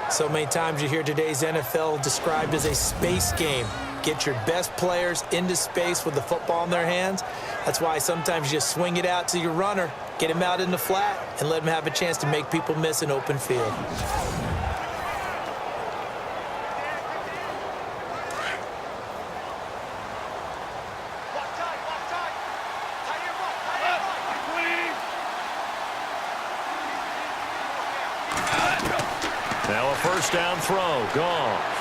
So many times you hear today's NFL described as a space game. Get your best players into space with the football in their hands. That's why sometimes you just swing it out to your runner, Get him out in the flat and let him have a chance to make people miss an open field. Now a first down throw. Goff.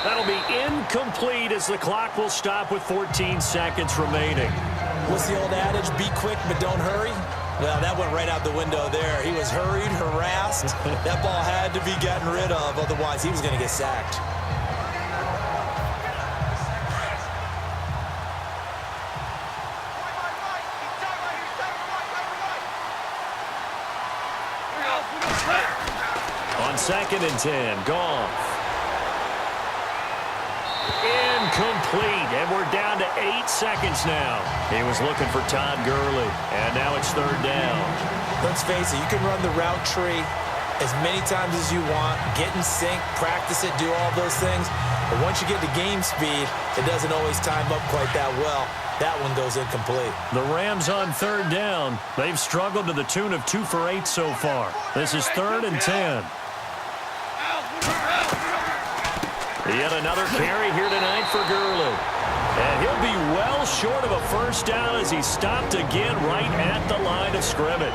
That'll be incomplete as the clock will stop with 14 seconds remaining. What's the old adage? Be quick, but don't hurry. Well, that went right out the window there. He was hurried, harassed. That ball had to be gotten rid of, otherwise he was going to get sacked. On 2nd and 10, Goff. Incomplete, and we're down to 8 seconds now. He was looking for Todd Gurley, and now it's 3rd down. Let's face it, you can run the route tree as many times as you want, get in sync, practice it, do all those things. But once you get to game speed, it doesn't always time up quite that well. That one goes incomplete. The Rams on 3rd down. They've struggled to the tune of 2 for 8 so far. This is 3rd and 10. Yet another carry here tonight for Gurley. And he'll be well short of a first down as he's stopped again right at the line of scrimmage.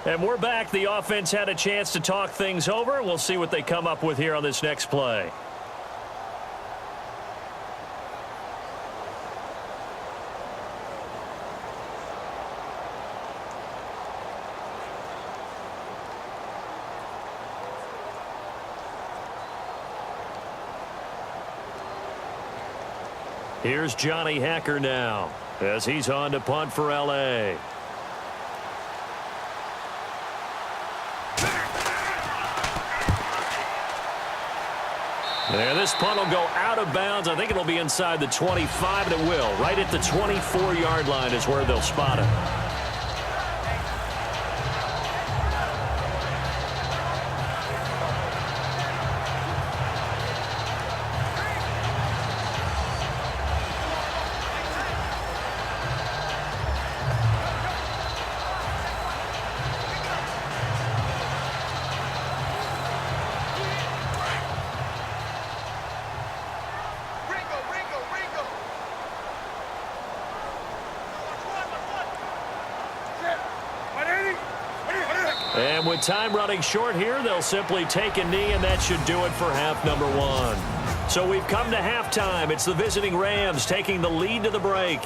And we're back. The offense had a chance to talk things over. We'll see what they come up with here on this next play. Here's Johnny Hacker now as he's on to punt for L.A. And this punt will go out of bounds. I think it'll be inside the 25, and it will. Right at the 24-yard line is where they'll spot it. And with time running short here, they'll simply take a knee, and that should do it for half number 1. So we've come to halftime. It's the visiting Rams taking the lead to the break.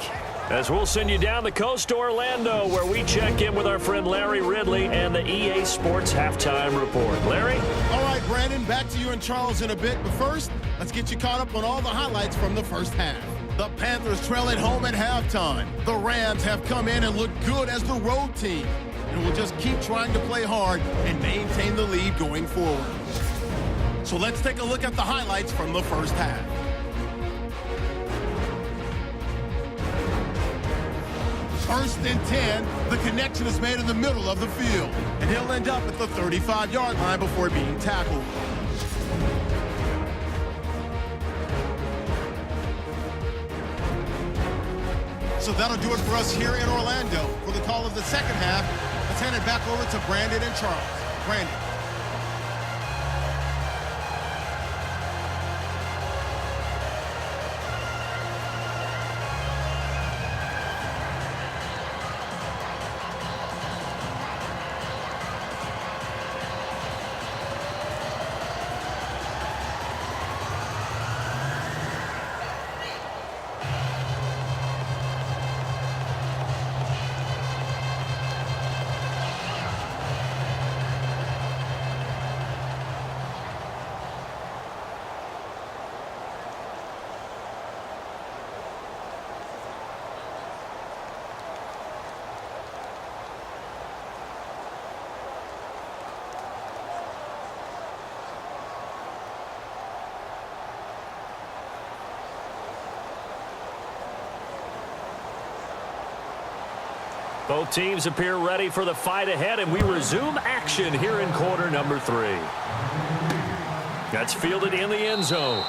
As we'll send you down the coast to Orlando, where we check in with our friend Larry Ridley and the EA Sports Halftime Report. Larry? All right, Brandon, back to you and Charles in a bit. But first, let's get you caught up on all the highlights from the first half. The Panthers trail at home at halftime. The Rams have come in and looked good as the road team, and will just keep trying to play hard and maintain the lead going forward. So let's take a look at the highlights from the first half. First and 10, the connection is made in the middle of the field, and he'll end up at the 35-yard line before being tackled. So that'll do it for us here in Orlando. For the call of the second half, let's hand it back over to Brandon and Charles. Brandon. Both teams appear ready for the fight ahead, and we resume action here in quarter number 3. That's fielded in the end zone.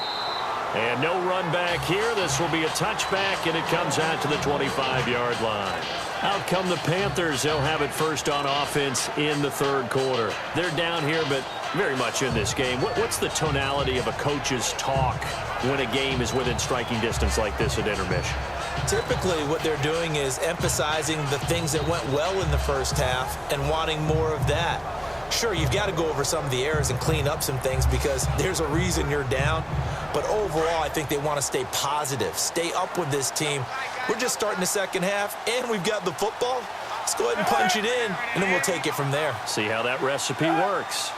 And no run back here. This will be a touchback, and it comes out to the 25-yard line. Out come the Panthers. They'll have it first on offense in the third quarter. They're down here, but very much in this game. What's the tonality of a coach's talk when a game is within striking distance like this at intermission? Typically, what they're doing is emphasizing the things that went well in the first half and wanting more of that. Sure, you've got to go over some of the errors and clean up some things because there's a reason you're down. But overall, I think they want to stay positive, stay up with this team. We're just starting the second half, and we've got the football. Let's go ahead and punch it in, and then we'll take it from there. See how that recipe works.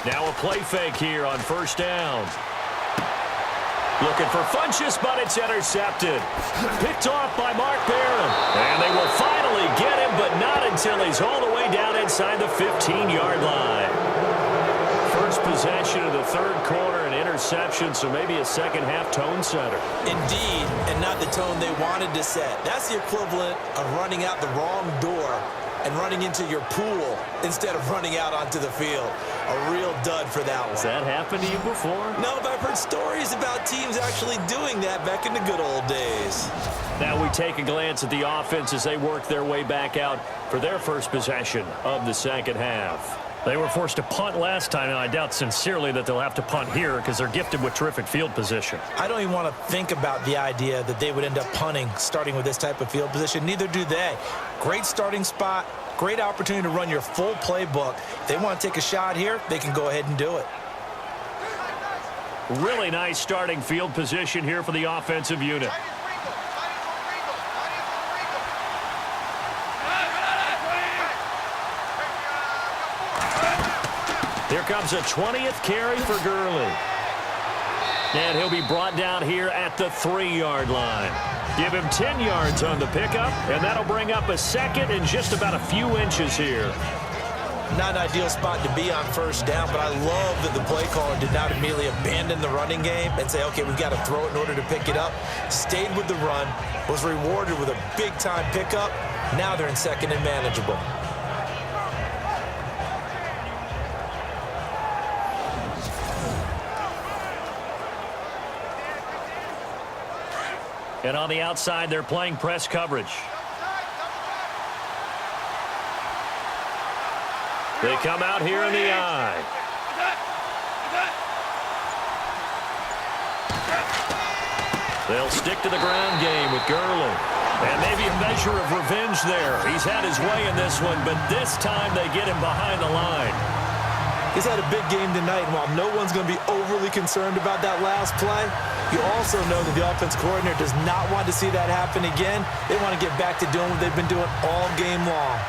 Now a play fake here on first down. Looking for Funchess, but it's intercepted. Picked off by Mark Barron. And they will finally get him, but not until he's all the way down inside the 15-yard line. First possession of the third quarter, an interception, so maybe a second-half tone setter. Indeed, and not the tone they wanted to set. That's the equivalent of running out the wrong door and running into your pool instead of running out onto the field. A real dud for that one. Has that happened to you before? No, but I've heard stories about teams actually doing that back in the good old days. Now we take a glance at the offense as they work their way back out for their first possession of the second half. They were forced to punt last time, and I doubt sincerely that they'll have to punt here because they're gifted with terrific field position. I don't even want to think about the idea that they would end up punting starting with this type of field position. Neither do they. Great starting spot, great opportunity to run your full playbook. If they want to take a shot here, they can go ahead and do it. Really nice starting field position here for the offensive unit. Here comes a 20th carry for Gurley. And he'll be brought down here at the 3-yard line. Give him 10 yards on the pickup, and that'll bring up a second and just about a few inches here. Not an ideal spot to be on first down, but I love that the play caller did not immediately abandon the running game and say, okay, we've got to throw it in order to pick it up. Stayed with the run, was rewarded with a big-time pickup. Now they're in second and manageable. And on the outside, they're playing press coverage. They come out here in the eye. They'll stick to the ground game with Gurley. And maybe a measure of revenge there. He's had his way in this one, but this time they get him behind the line. He's had a big game tonight, and while no one's going to be overly concerned about that last play, you also know that the offense coordinator does not want to see that happen again. They want to get back to doing what they've been doing all game long.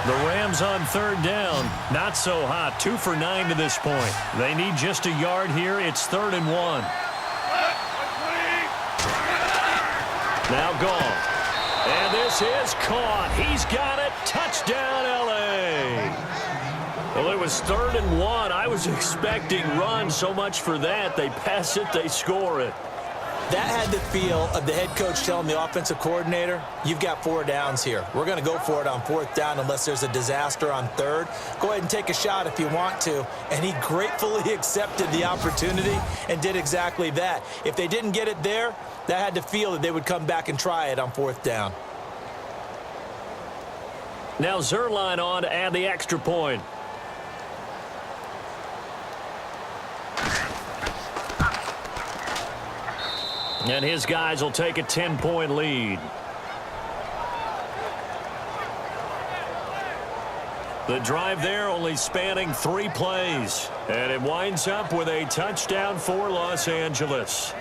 The Rams on third down. Not so hot. 2 for 9 to this point. They need just a yard here. It's 3rd and 1. Now Goff. And this is caught. He's got it. Touchdown, L.A. Well, it was 3rd and 1. I was expecting run. So much for that. They pass it. They score it. That had the feel of the head coach telling the offensive coordinator, you've got 4 downs here. We're going to go for it on 4th down unless there's a disaster on 3rd. Go ahead and take a shot if you want to. And he gratefully accepted the opportunity and did exactly that. If they didn't get it there, that had to feel that they would come back and try it on 4th down. Now Zerline on to add the extra point. And his guys will take a 10-point lead. The drive there only spanning 3 plays. And it winds up with a touchdown for Los Angeles.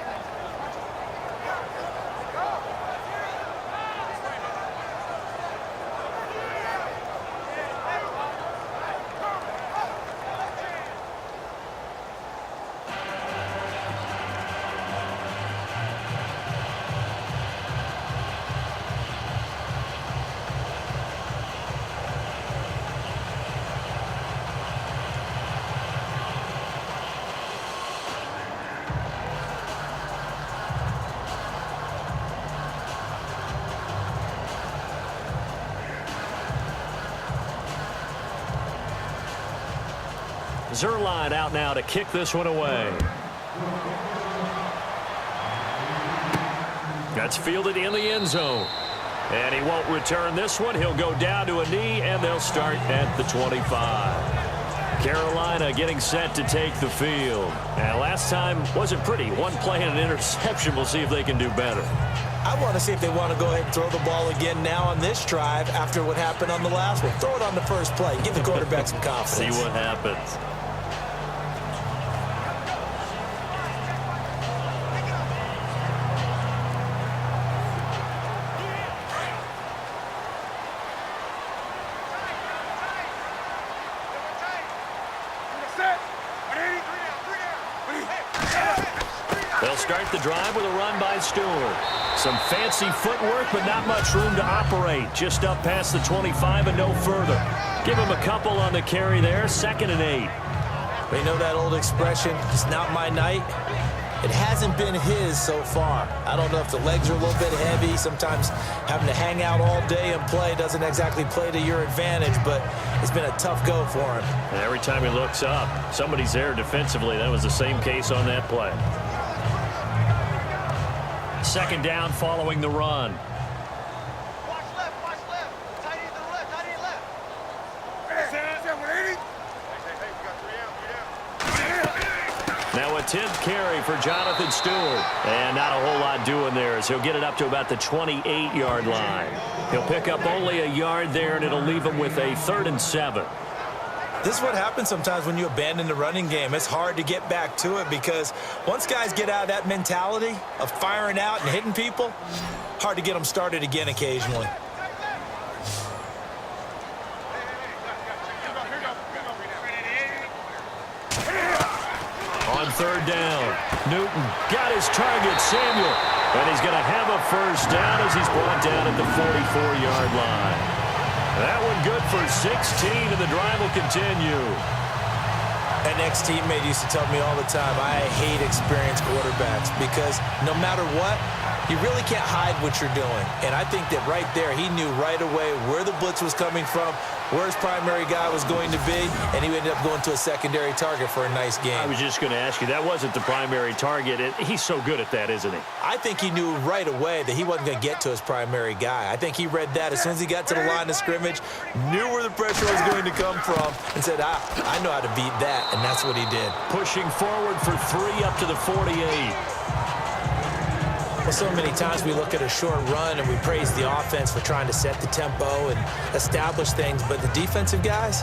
Zerline out now to kick this one away. That's fielded in the end zone. And he won't return this one. He'll go down to a knee, and they'll start at the 25. Carolina getting set to take the field. And last time wasn't pretty. One play and an interception. We'll see if they can do better. I want to see if they want to go ahead and throw the ball again now on this drive after what happened on the last one. Throw it on the first play. Give the quarterback some confidence. See what happens. They'll start the drive with a run by Stewart. Some fancy footwork, but not much room to operate. Just up past the 25 and no further. Give him a couple on the carry there. 2nd and 8. They know that old expression, it's not my night. It hasn't been his so far. I don't know if the legs are a little bit heavy. Sometimes having to hang out all day and play doesn't exactly play to your advantage, but it's been a tough go for him. And every time he looks up, somebody's there defensively. That was the same case on that play. 2nd down following the run. Watch left, watch left. Tight end to the left, tight end left. Now a 10th carry for Jonathan Stewart. And not a whole lot doing there as he'll get it up to about the 28-yard line. He'll pick up only a yard there, and it'll leave him with a 3rd and 7. This is what happens sometimes when you abandon the running game. It's hard to get back to it because once guys get out of that mentality of firing out and hitting people, hard to get them started again occasionally. On 3rd down, Newton got his target, Samuel. And he's going to have a first down as he's brought down at the 44-yard line. That one good for 16, and the drive will continue. An ex-teammate used to tell me all the time, I hate experienced quarterbacks because no matter what, you really can't hide what you're doing. And I think that right there, he knew right away where the blitz was coming from, where his primary guy was going to be, and he ended up going to a secondary target for a nice game. I was just going to ask you, that wasn't the primary target. He's so good at that, isn't he? I think he knew right away that he wasn't going to get to his primary guy. I think he read that as soon as he got to the line of scrimmage, knew where the pressure was going to come from, and said, I know how to beat that, and that's what he did. Pushing forward for 3 up to the 48. Well, so many times we look at a short run and we praise the offense for trying to set the tempo and establish things, but the defensive guys,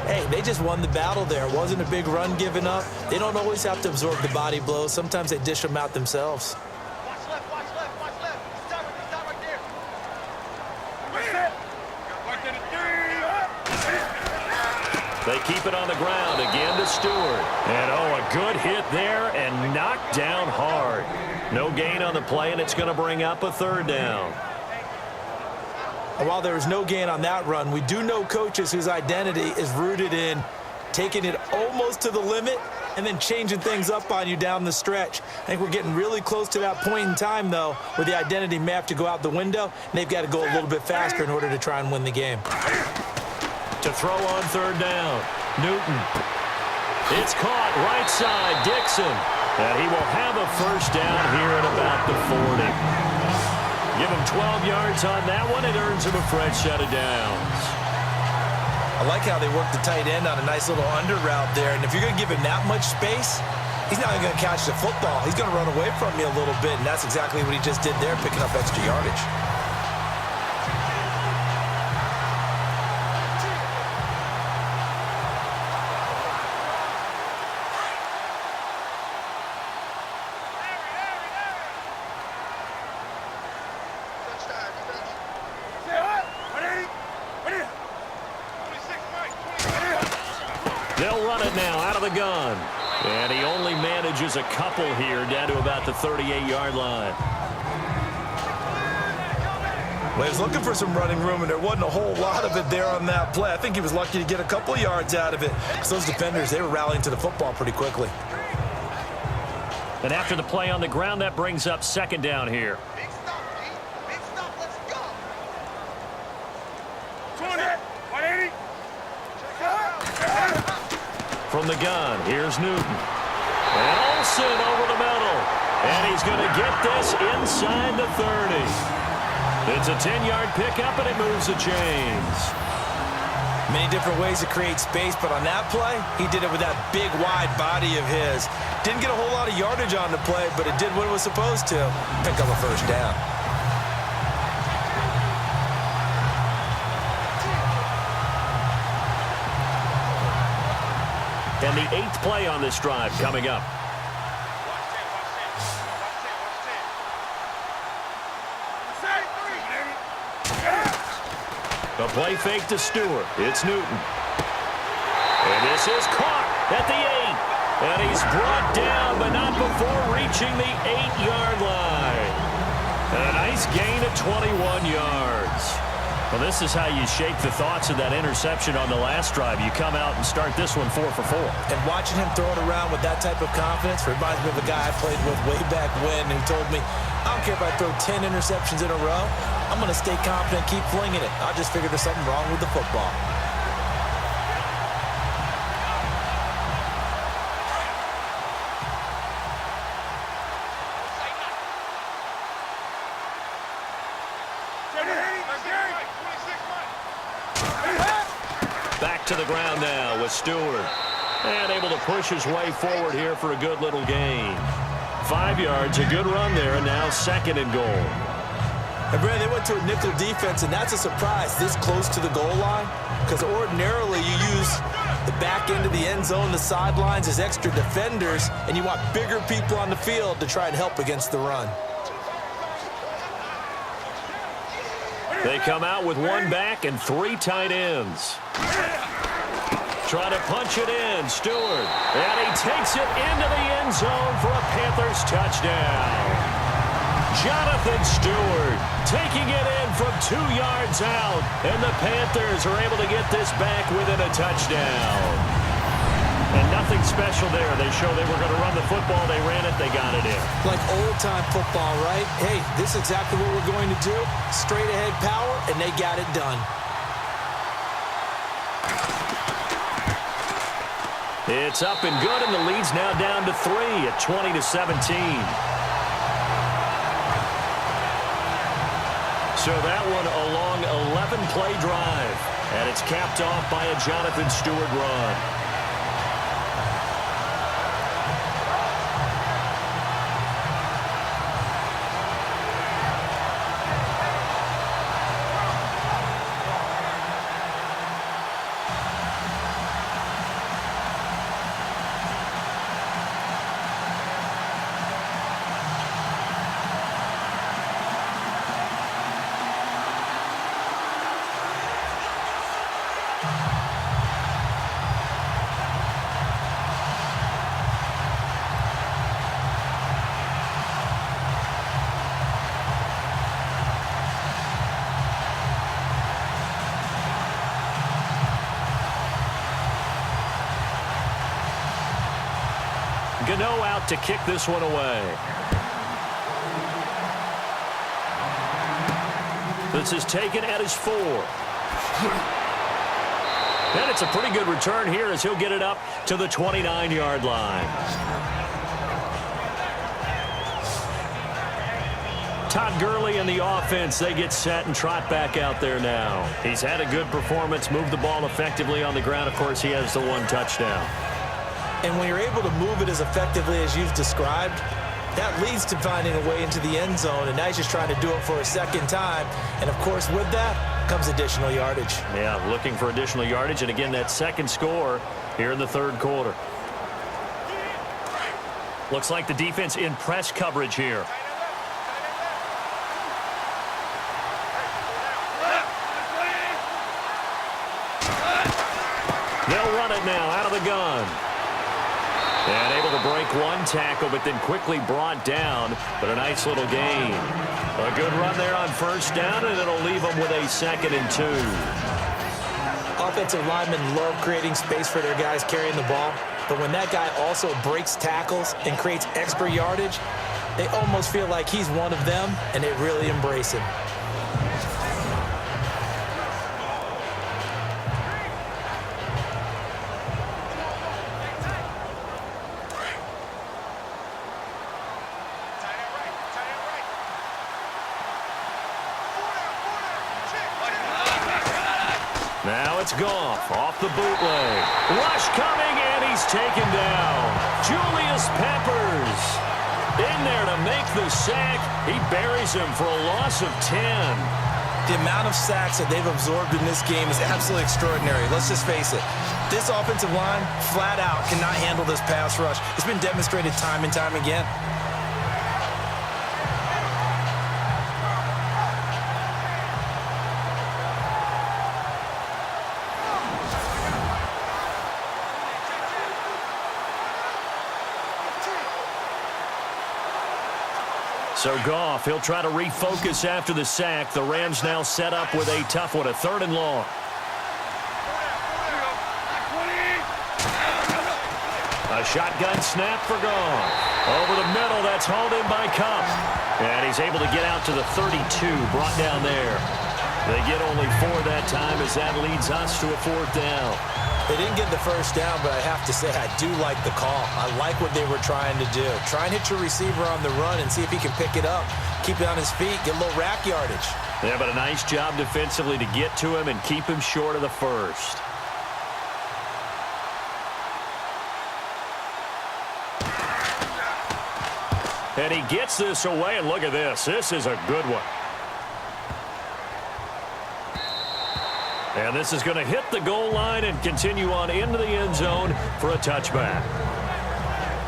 hey, they just won the battle there. It wasn't a big run given up. They don't always have to absorb the body blows. Sometimes they dish them out themselves. Watch left, watch left, watch left. Stop right there. They keep it on the ground again to Stewart. And, a good hit there and knocked down hard. No gain on the play, and it's going to bring up a 3rd down. And while there was no gain on that run, we do know coaches whose identity is rooted in taking it almost to the limit and then changing things up on you down the stretch. I think we're getting really close to that point in time, though, where the identity may have to go out the window, and they've got to go a little bit faster in order to try and win the game. To throw on 3rd down, Newton. It's caught right side, Dixon. And he will have a first down here at about the 40. Give him 12 yards on that one. It earns him a fresh set of downs. I like how they work the tight end on a nice little under route there. And if you're going to give him that much space, he's not even going to catch the football. He's going to run away from you a little bit, and that's exactly what he just did there, picking up extra yardage. They'll run it now out of the gun. And he only manages a couple here down to about the 38-yard line. Well, he was looking for some running room, and there wasn't a whole lot of it there on that play. I think he was lucky to get a couple yards out of it. Because those defenders, they were rallying to the football pretty quickly. And after the play on the ground, that brings up 2nd down here. Big stop, G. Big stop, let's go. 20, 180. For from the gun. Here's Newton. And Olsen over the middle. And he's going to get this inside the 30. It's a 10-yard pickup, and it moves the chains. Many different ways to create space, but on that play, he did it with that big, wide body of his. Didn't get a whole lot of yardage on the play, but it did what it was supposed to. Pick up a first down. And the 8th play on this drive coming up. The play fake to Stewart. It's Newton. And this is caught at the 8. And he's brought down, but not before reaching the 8-yard line. And a nice gain of 21 yards. Well, this is how you shake the thoughts of that interception on the last drive. You come out and start this one 4 for 4. And watching him throw it around with that type of confidence reminds me of a guy I played with way back when who told me, I don't care if I throw 10 interceptions in a row. I'm going to stay confident, keep flinging it. I just figured there's something wrong with the football. Back to the ground now with Stewart. And able to push his way forward here for a good little gain. 5 yards, a good run there, and now 2nd and goal. And Brad, they went to a nickel defense, and that's a surprise this close to the goal line. Because ordinarily you use the back end of the end zone, the sidelines as extra defenders, and you want bigger people on the field to try and help against the run. They come out with 1 back and 3 tight ends. Trying to punch it in, Stewart. And he takes it into the end zone for a Panthers touchdown. Jonathan Stewart taking it in from 2 yards out. And the Panthers are able to get this back within a touchdown. And nothing special there. They show they were going to run the football. They ran it. They got it in. Like old-time football, right? Hey, this is exactly what we're going to do. Straight-ahead power, and they got it done. It's up and good, and the lead's now down to 3 at 20-17. So that one a long 11-play drive, and it's capped off by a Jonathan Stewart run. Gano out to kick this one away. This is taken at his 4. And it's a pretty good return here as he'll get it up to the 29-yard line. Todd Gurley and the offense, they get set and trot back out there now. He's had a good performance, moved the ball effectively on the ground. Of course, he has the 1 touchdown. And when you're able to move it as effectively as you've described, that leads to finding a way into the end zone, and now he's just trying to do it for a second time. And, of course, with that comes additional yardage. Yeah, looking for additional yardage, and again, that second score here in the 3rd quarter. Looks like the defense in press coverage here. They'll run it now out of the gun. And able to break 1 tackle, but then quickly brought down. But a nice little gain. A good run there on 1st down, and it'll leave them with a 2nd and 2. Offensive linemen love creating space for their guys carrying the ball. But when that guy also breaks tackles and creates extra yardage, they almost feel like he's one of them, and they really embrace him. Now it's Goff off the bootleg. Rush coming, and he's taken down. Julius Peppers in there to make the sack. He buries him for a loss of 10. The amount of sacks that they've absorbed in this game is absolutely extraordinary. Let's just face it. This offensive line, flat out, cannot handle this pass rush. It's been demonstrated time and time again. So Goff, he'll try to refocus after the sack. The Rams now set up with a tough one, a 3rd and long. A shotgun snap for Goff. Over the middle, that's hauled in by Cup. And he's able to get out to the 32, brought down there. They get only 4 that time as that leads us to a 4th down. They didn't get the first down, but I have to say I do like the call. I like what they were trying to do. Try and hit your receiver on the run and see if he can pick it up. Keep it on his feet, get a little rack yardage. Yeah, but a nice job defensively to get to him and keep him short of the first. And he gets this away, and look at this. This is a good one. And this is going to hit the goal line and continue on into the end zone for a touchback.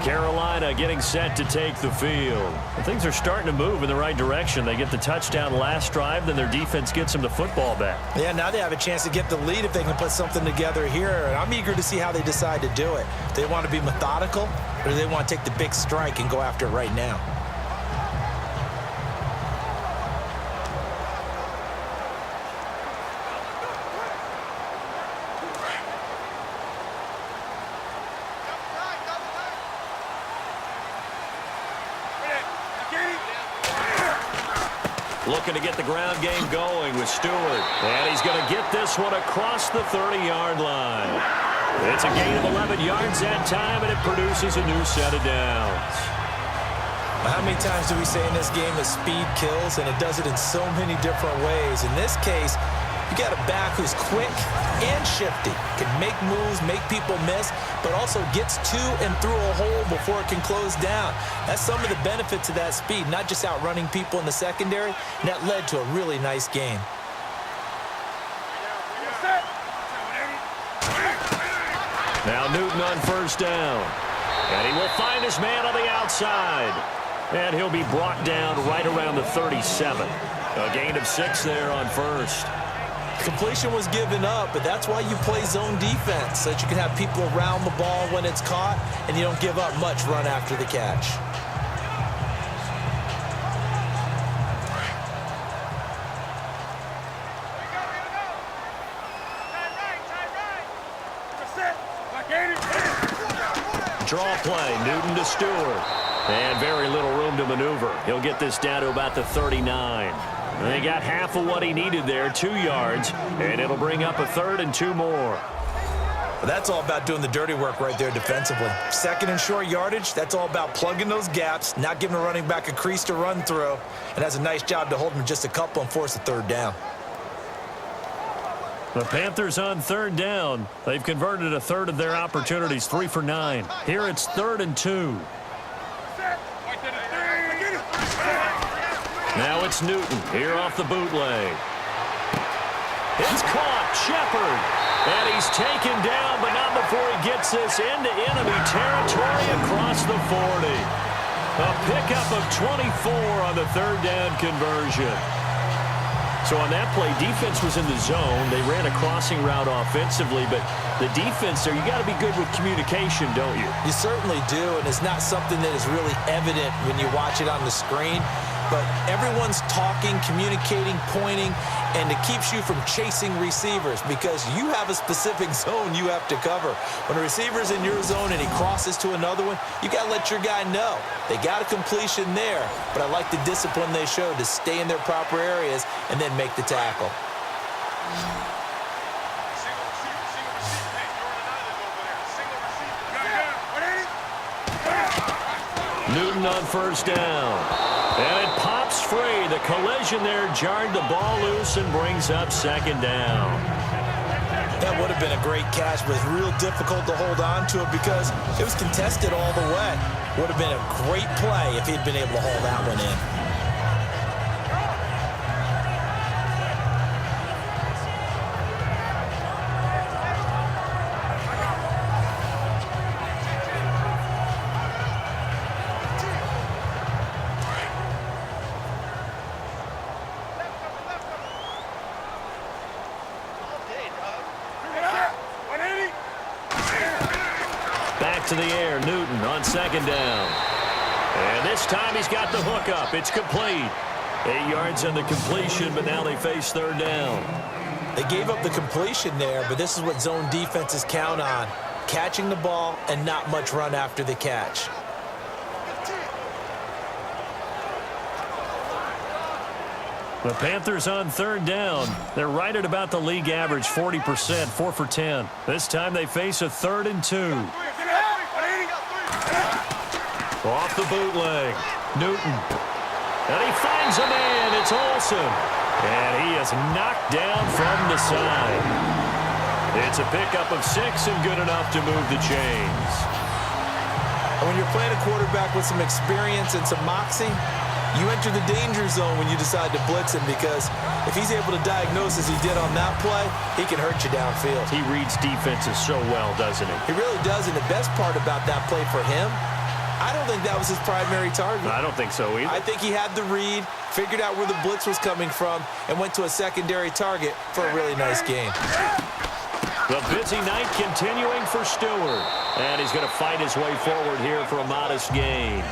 Carolina getting set to take the field. And things are starting to move in the right direction. They get the touchdown last drive, then their defense gets them the football back. Yeah, now they have a chance to get the lead if they can put something together here. And I'm eager to see how they decide to do it. Do they want to be methodical, or do they want to take the big strike and go after it right now? Looking to get the ground game going with Stewart. And he's going to get this one across the 30-yard line. It's a gain of 11 yards that time, and it produces a new set of downs. How many times do we say in this game that speed kills, and it does it in so many different ways? In this case, you got a back who's quick and shifty, can make moves, make people miss, but also gets to and through a hole before it can close down. That's some of the benefits of that speed, not just outrunning people in the secondary, and that led to a really nice game. Now Newton on first down, and he will find his man on the outside, and he'll be brought down right around the 37. A gain of 6 there on first. Completion was given up, but that's why you play zone defense, so that you can have people around the ball when it's caught, and you don't give up much run after the catch. Draw play, Newton to Stewart. And very little room to maneuver. He'll get this down to about the 39. They got half of what he needed there, 2 yards, and it'll bring up a 3rd and 2 more. Well, that's all about doing the dirty work right there defensively. 2nd and short yardage, that's all about plugging those gaps, not giving a running back a crease to run through, and has a nice job to hold him just a couple and force a 3rd down. The Panthers on 3rd down. They've converted a 1/3 of their opportunities, 3 for 9. Here it's 3rd and 2. Now it's Newton here off the bootleg. It's caught, Shepard. And he's taken down, but not before he gets this into enemy territory across the 40. A pickup of 24 on the 3rd down conversion. So on that play, defense was in the zone. They ran a crossing route offensively, but the defense there, you got to be good with communication, don't you? You certainly do, and it's not something that is really evident when you watch it on the screen. But everyone's talking, communicating, pointing, and it keeps you from chasing receivers because you have a specific zone you have to cover. When a receiver's in your zone and he crosses to another one, you got to let your guy know. They got a completion there, but I like the discipline they showed to stay in their proper areas and then make the tackle. Newton on first down. And it pops free. The collision there jarred the ball loose and brings up 2nd down. That would have been a great catch, but it's real difficult to hold on to it because it was contested all the way. Would have been a great play if he'd been able to hold that one in. Back to the air, Newton on second down. And this time he's got the hook up. It's complete. 8 yards on the completion, but now they face third down. They gave up the completion there, but this is what zone defenses count on. Catching the ball and not much run after the catch. The Panthers on third down. They're right at about the league average, 40%, 4 for 10. This time they face a 3rd and 2. Off the bootleg, Newton. And he finds a man. It's Olsen. And he is knocked down from the side. It's a pickup of 6 and good enough to move the chains. And when you're playing a quarterback with some experience and some moxie, you enter the danger zone when you decide to blitz him, because if he's able to diagnose as he did on that play, he can hurt you downfield. He reads defenses so well, doesn't he? He really does, and the best part about that play for him, I don't think that was his primary target. I don't think so either. I think he had the read, figured out where the blitz was coming from, and went to a secondary target for a really nice gain. The busy night continuing for Stewart. And he's going to fight his way forward here for a modest gain.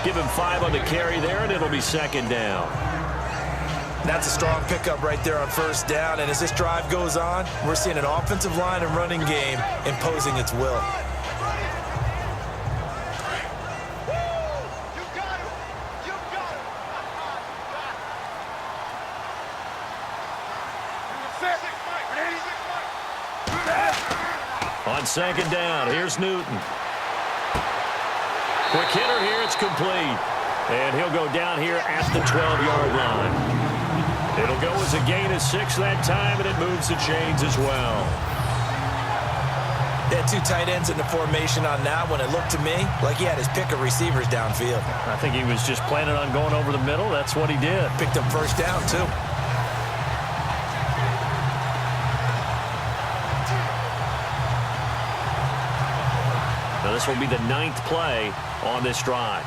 Give him 5 on the carry there, and it'll be second down. That's a strong pickup right there on first down. And as this drive goes on, we're seeing an offensive line and running game imposing its will. On second down, here's Newton. Quick hitter here, it's complete. And he'll go down here at the 12-yard line. It'll go as a gain of 6 that time, and it moves the chains as well. They had 2 tight ends in the formation on that one. It looked to me like he had his pick of receivers downfield. I think he was just planning on going over the middle. That's what he did. Picked up first down, too. Now this will be the 9th play on this drive.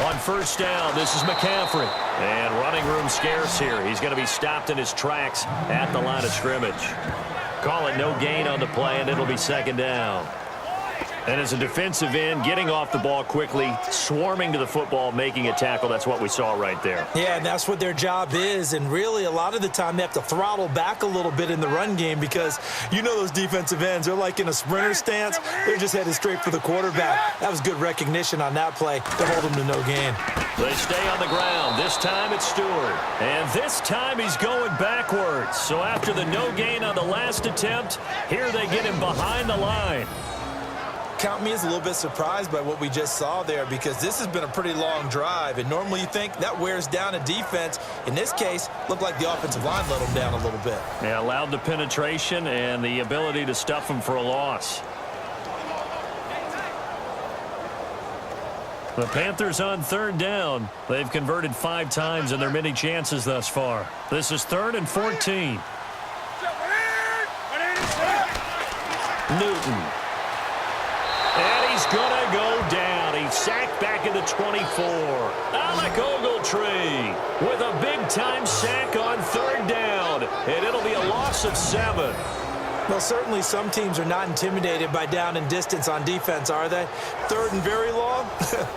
On first down, this is McCaffrey. And running room scarce here. He's going to be stopped in his tracks at the line of scrimmage. Call it no gain on the play, and it'll be second down. And as a defensive end, getting off the ball quickly, swarming to the football, making a tackle, that's what we saw right there. Yeah, and that's what their job is. And really, a lot of the time, they have to throttle back a little bit in the run game, because you know those defensive ends, they're like in a sprinter stance. They're just headed straight for the quarterback. That was good recognition on that play to hold them to no gain. They stay on the ground. This time it's Stewart. And this time he's going backwards. So after the no gain on the last attempt, here they get him behind the line. Count me as a little bit surprised by what we just saw there, because this has been a pretty long drive, and normally you think that wears down a defense. In this case, looked like the offensive line let them down a little bit. Yeah, allowed the penetration and the ability to stuff them for a loss. The Panthers on third down. They've converted 5 times in their many chances thus far. This is 3rd and 14. Newton. And he's going to go down. He's sacked back at the 24. Alec Ogletree with a big-time sack on third down. And it'll be a loss of 7. Well, certainly some teams are not intimidated by down and distance on defense, are they? 3rd and very long?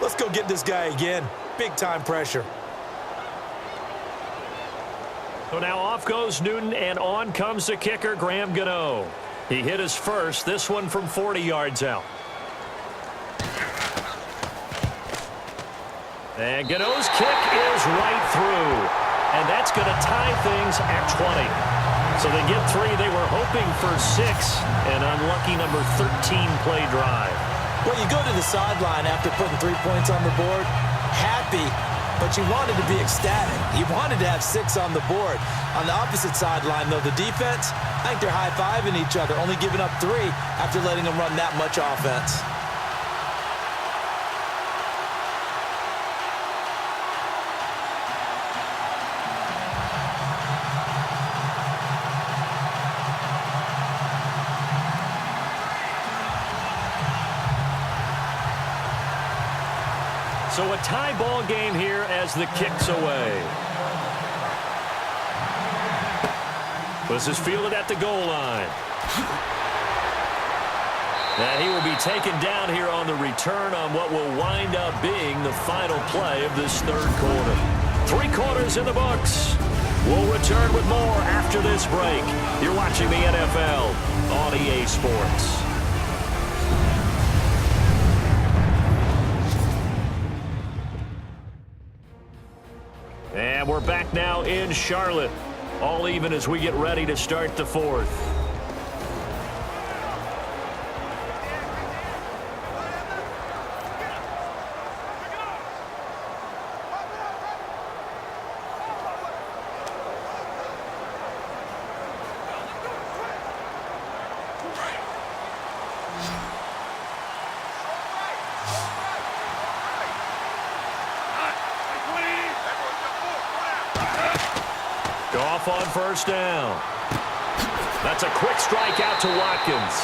Let's go get this guy again. Big-time pressure. So now off goes Newton, and on comes the kicker, Graham Gano. He hit his first, this one from 40 yards out. And Gano's kick is right through. And that's going to tie things at 20. So they get 3. They were hoping for 6. An unlucky number 13 play drive. Well, you go to the sideline after putting 3 points on the board, happy, but you wanted to be ecstatic. You wanted to have 6 on the board. On the opposite sideline, though, the defense, I think they're high-fiving each other, only giving up 3 after letting them run that much offense. So a tie ball game here as the kick's away. This is fielded at the goal line. And he will be taken down here on the return on what will wind up being the final play of this third quarter. 3 quarters in the books. We'll return with more after this break. You're watching the NFL on EA Sports. And we're back now in Charlotte. All even as we get ready to start the fourth. Goff on first down. That's a quick strike out to Watkins.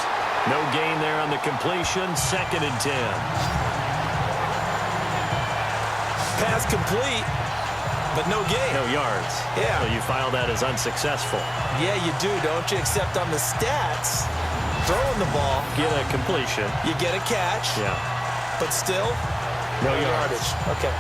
No gain there on the completion. 2nd and 10. Pass complete, but no gain. No yards. Yeah. So you file that as unsuccessful. Yeah, you do, don't you? Except on the stats, throwing the ball, Get a completion. you get a catch, Yeah. but still, No yards. Okay.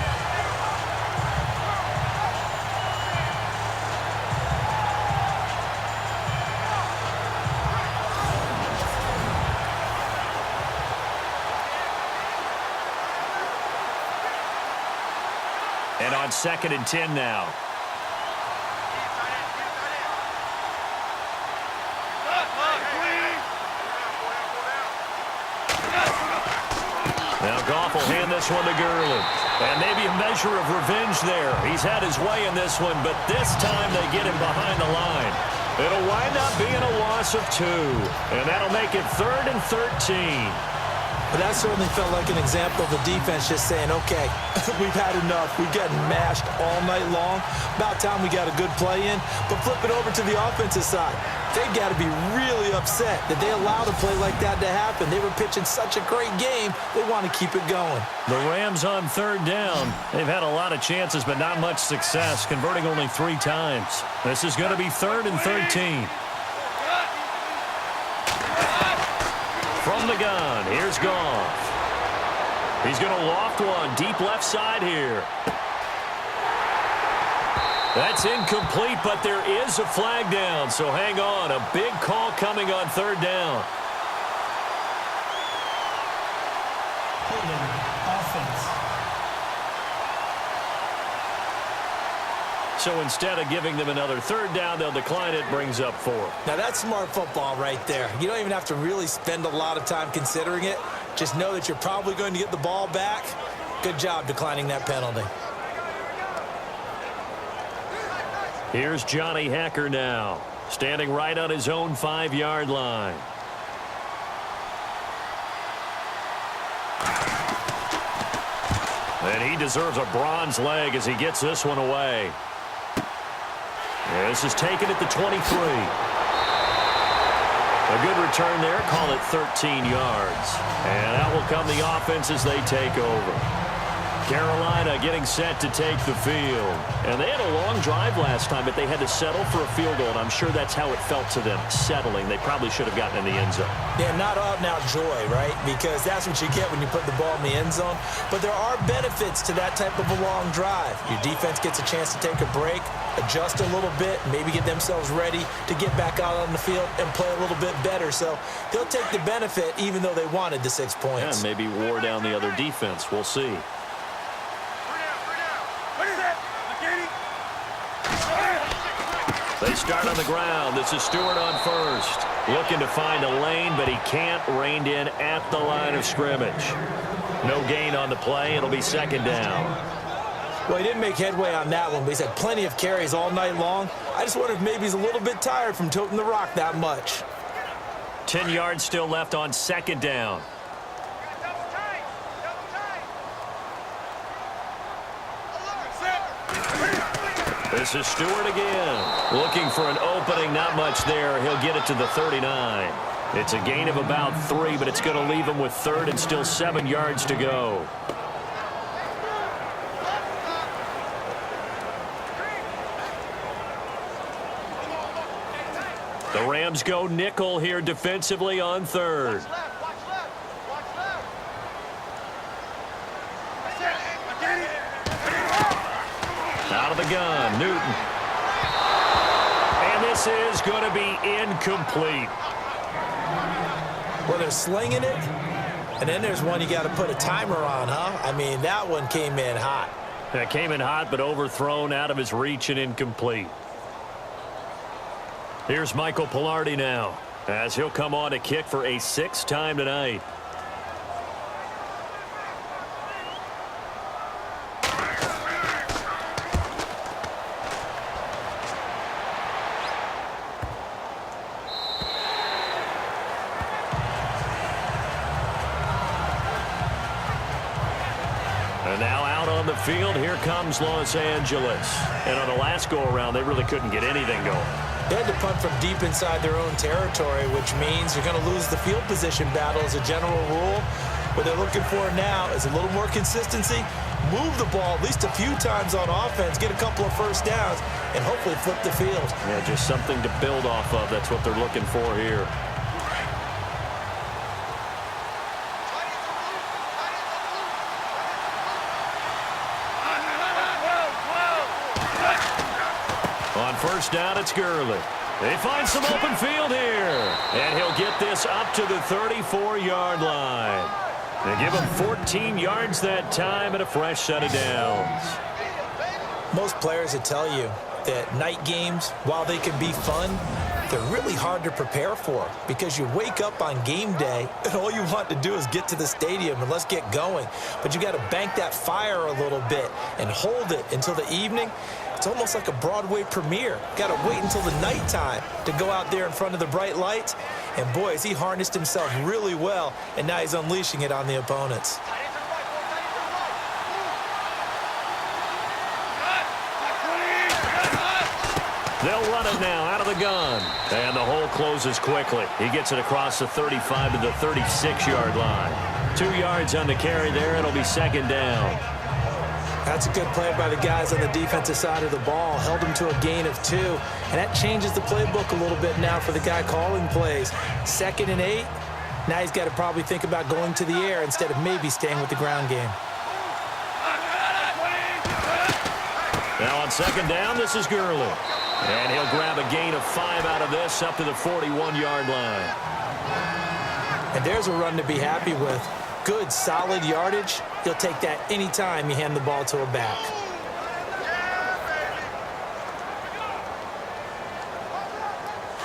And on 2nd and 10 now. Now Goff will hand this one to Gurley. And maybe a measure of revenge there. He's had his way in this one, but this time they get him behind the line. It'll wind up being a loss of 2. And that'll make it 3rd and 13. But that certainly felt like an example of the defense just saying, okay, we've had enough. We've gotten mashed all night long. About time we got a good play in. But flip it over to the offensive side. They've got to be really upset that they allowed a play like that to happen. They were pitching such a great game, they want to keep it going. The Rams on 3rd down. They've had a lot of chances, but not much success, converting only 3 times. This is going to be 3rd and 13. From the gun, here's Goff. He's going to loft one deep left side here. That's incomplete, but there is a flag down, so hang on. A big call coming on 3rd down. Holding offense. So instead of giving them another 3rd down, they'll decline it, brings up 4. Now, that's smart football right there. You don't even have to really spend a lot of time considering it. Just know that you're probably going to get the ball back. Good job declining that penalty. Here's Johnny Hacker now, standing right on his own 5-yard line. And he deserves a bronze leg as he gets this one away. This is taken at the 23. A good return there. Call it 13 yards. And out will come the offense as they take over. Carolina getting set to take the field. And they had a long drive last time, but they had to settle for a field goal, and I'm sure that's how it felt to them, settling. They probably should have gotten in the end zone. Yeah, not out-and-out joy, right? Because that's what you get when you put the ball in the end zone. But there are benefits to that type of a long drive. Your defense gets a chance to take a break, adjust a little bit, maybe get themselves ready to get back out on the field and play a little bit better. So they'll take the benefit even though they wanted the 6 points. Yeah, maybe wore down the other defense. We'll see. They They start on the ground. This is Stewart on first. Looking to find a lane, but he can't. Reined in at the line of scrimmage. No gain on the play. It'll be second down. Well, he didn't make headway on that one, but he's had plenty of carries all night long. I just wonder if maybe he's a little bit tired from toting the rock that much. 10 yards still left on second down. This is Stewart again. Looking for an opening, not much there. He'll get it to the 39. It's a gain of about 3, but it's going to leave him with third and still 7 yards to go. The Rams go nickel here defensively on third. Out of the gun, Newton. And this is going to be incomplete. Well, they're slinging it, and then there's one you got to put a timer on, huh? I mean, that one came in hot. That came in hot, but overthrown out of his reach and incomplete. Here's Michael Pilardi now, as he'll come on to kick for a 6th time tonight. And now out on the field, here comes Los Angeles. And on the last go-around, they really couldn't get anything going. They had to punt from deep inside their own territory, which means you're going to lose the field position battle as a general rule. What they're looking for now is a little more consistency, move the ball at least a few times on offense, get a couple of first downs, and hopefully flip the field. Yeah, just something to build off of. That's what they're looking for here. On first down, it's Gurley. They find some open field here. And he'll get this up to the 34-yard line. They give him 14 yards that time and a fresh set of downs. Most players would tell you that night games, while they can be fun, they're really hard to prepare for because you wake up on game day and all you want to do is get to the stadium and let's get going. But you got to bank that fire a little bit and hold it until the evening. It's almost like a Broadway premiere. Got to wait until the nighttime to go out there in front of the bright lights. And boy, has he harnessed himself really well, and now he's unleashing it on the opponents. They'll run it now out of the gun. And the hole closes quickly. He gets it across the 35 to the 36-yard line. 2 yards on the carry there. It'll be second down. That's a good play by the guys on the defensive side of the ball. Held him to a gain of 2. And that changes the playbook a little bit now for the guy calling plays. 2nd and 8. Now he's got to probably think about going to the air instead of maybe staying with the ground game. Now on second down, this is Gurley. And he'll grab a gain of 5 out of this up to the 41-yard line. And there's a run to be happy with. Good, solid yardage. He'll take that anytime you hand the ball to a back.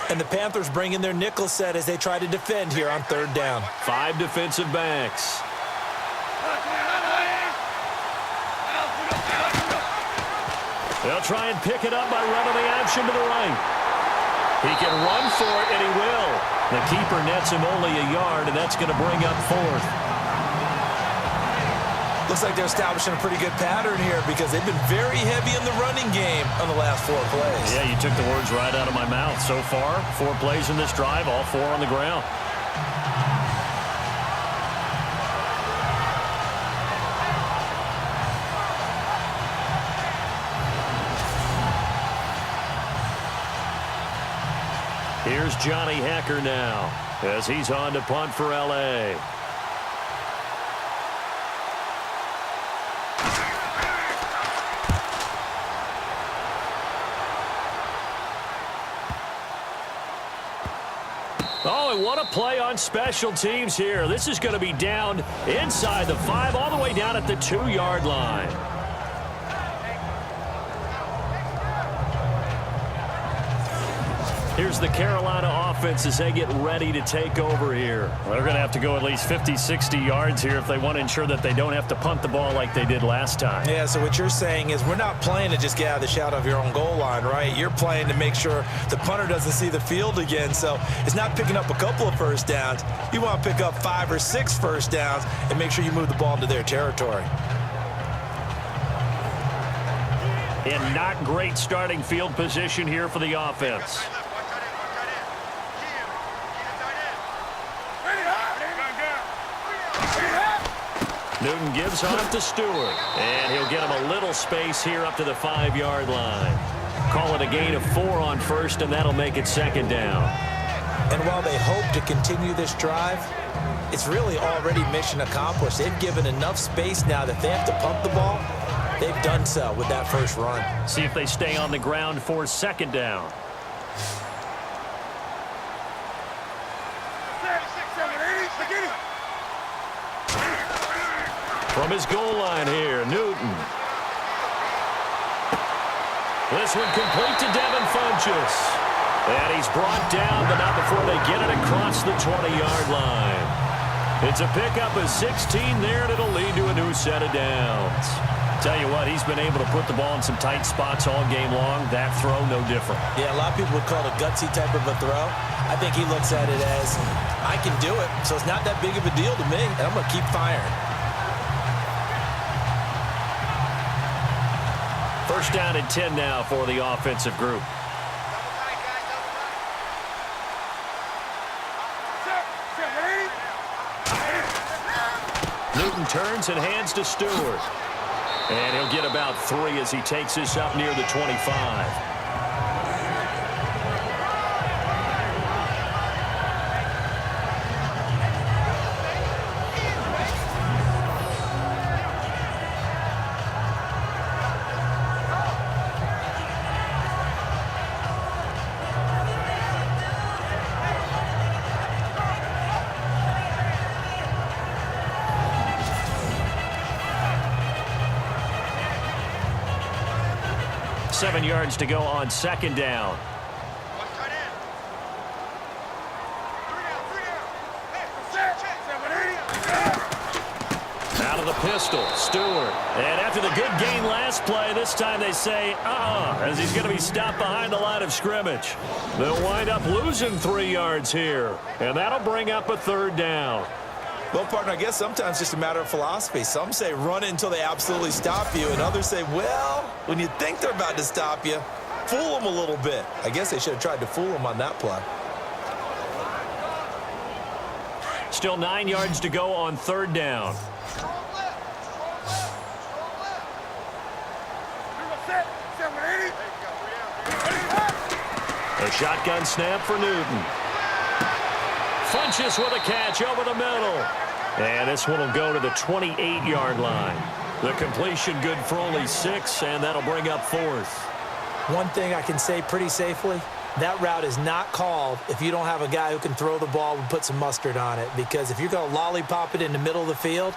And the Panthers bring in their nickel set as they try to defend here on third down. 5 defensive backs. They'll try and pick it up by running the option to the right. He can run for it, and he will. The keeper nets him only a yard, and that's going to bring up 4th. Looks like they're establishing a pretty good pattern here because they've been very heavy in the running game on the last 4 plays. Yeah, you took the words right out of my mouth. So far, 4 plays in this drive, all 4 on the ground. Here's Johnny Hacker now as he's on to punt for L.A. Oh, and what a play on special teams here. This is going to be down inside the 5, all the way down at the 2-yard line. Here's the Carolina offense as they get ready to take over here. Well, they're going to have to go at least 50, 60 yards here if they want to ensure that they don't have to punt the ball like they did last time. Yeah, so what you're saying is we're not playing to just get out of the shadow of your own goal line, right? You're playing to make sure the punter doesn't see the field again. So it's not picking up a couple of first downs. You want to pick up 5 or 6 first downs and make sure you move the ball into their territory. And not great starting field position here for the offense. Newton gives off to Stewart, and he'll get him a little space here up to the 5-yard line. Call it a gain of 4 on first, and that'll make it second down. And while they hope to continue this drive, it's really already mission accomplished. They've given enough space now that they have to pump the ball. They've done so with that first run. See if they stay on the ground for second down. From his goal line here, Newton. This one complete to Devin Funchess. And he's brought down, but not before they get it across the 20-yard line. It's a pickup of 16 there, and it'll lead to a new set of downs. Tell you what, he's been able to put the ball in some tight spots all game long. That throw, no different. Yeah, a lot of people would call it a gutsy type of a throw. I think he looks at it as, I can do it, so it's not that big of a deal to me, and I'm going to keep firing. First down and 10 now for the offensive group. Newton turns and hands to Stewart. And he'll get about 3 as he takes this up near the 25. Seven yards to go on second down. Out of the pistol, Stewart. And after the good gain last play, this time they say, as he's going to be stopped behind the line of scrimmage. They'll wind up losing 3 yards here, and that'll bring up a third down. Well, partner, I guess sometimes it's just a matter of philosophy. Some say run it until they absolutely stop you, and others say, well, when you think they're about to stop you, fool them a little bit. I guess they should have tried to fool them on that play. Still 9 yards to go on third down. A shotgun snap for Newton. Funchess with a catch over the middle. And this one will go to the 28-yard line. The completion good for only 6, and that'll bring up 4th. One thing I can say pretty safely, that route is not called if you don't have a guy who can throw the ball and put some mustard on it. Because if you're going to lollipop it in the middle of the field,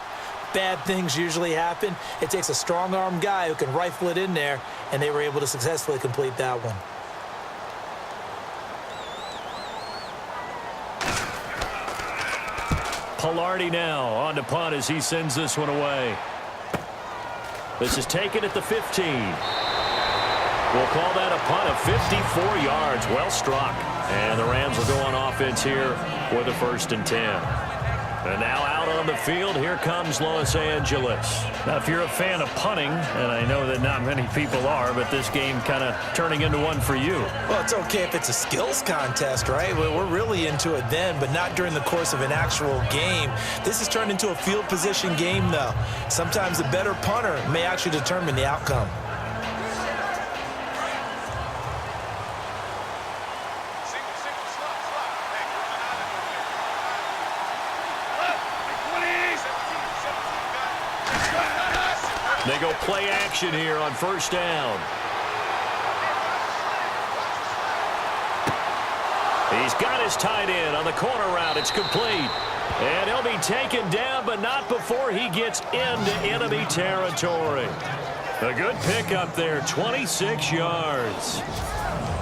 bad things usually happen. It takes a strong-arm guy who can rifle it in there, and they were able to successfully complete that one. Pilardi now on to punt as he sends this one away. This is taken at the 15. We'll call that a punt of 54 yards. Well struck. And the Rams will go on offense here with a 1st and 10. And now out on the field, here comes Los Angeles. Now, if you're a fan of punting, and I know that not many people are, but this game kind of turning into one for you. Well, it's okay if it's a skills contest, right? We're really into it then, but not during the course of an actual game. This has turned into a field position game, though. Sometimes the better punter may actually determine the outcome. They go play action here on first down. He's got his tight end on the corner route. It's complete. And he'll be taken down, but not before he gets into enemy territory. A good pickup there, 26 yards.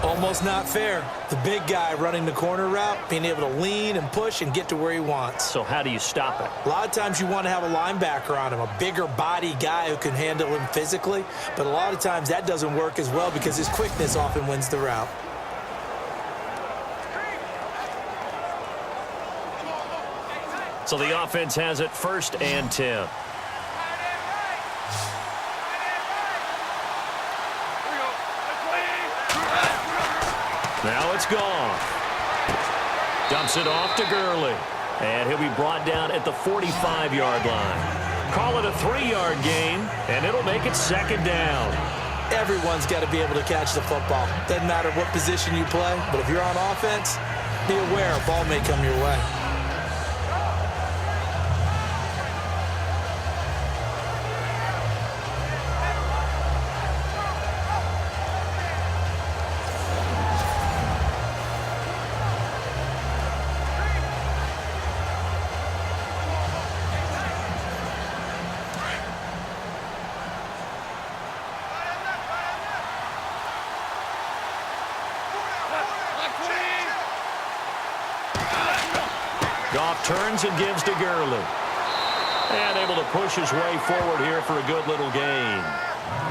Almost not fair. The big guy running the corner route, being able to lean and push and get to where he wants. So how do you stop it? A lot of times you want to have a linebacker on him, a bigger body guy who can handle him physically, but a lot of times that doesn't work as well because his quickness often wins the route. So the offense has it 1st and 10. Now it's Goff. Dumps it off to Gurley. And he'll be brought down at the 45-yard line. Call it a 3-yard gain, and it'll make it 2nd down. Everyone's got to be able to catch the football. Doesn't matter what position you play, but if you're on offense, be aware a ball may come your way. Goff turns and gives to Gurley. And able to push his way forward here for a good little gain.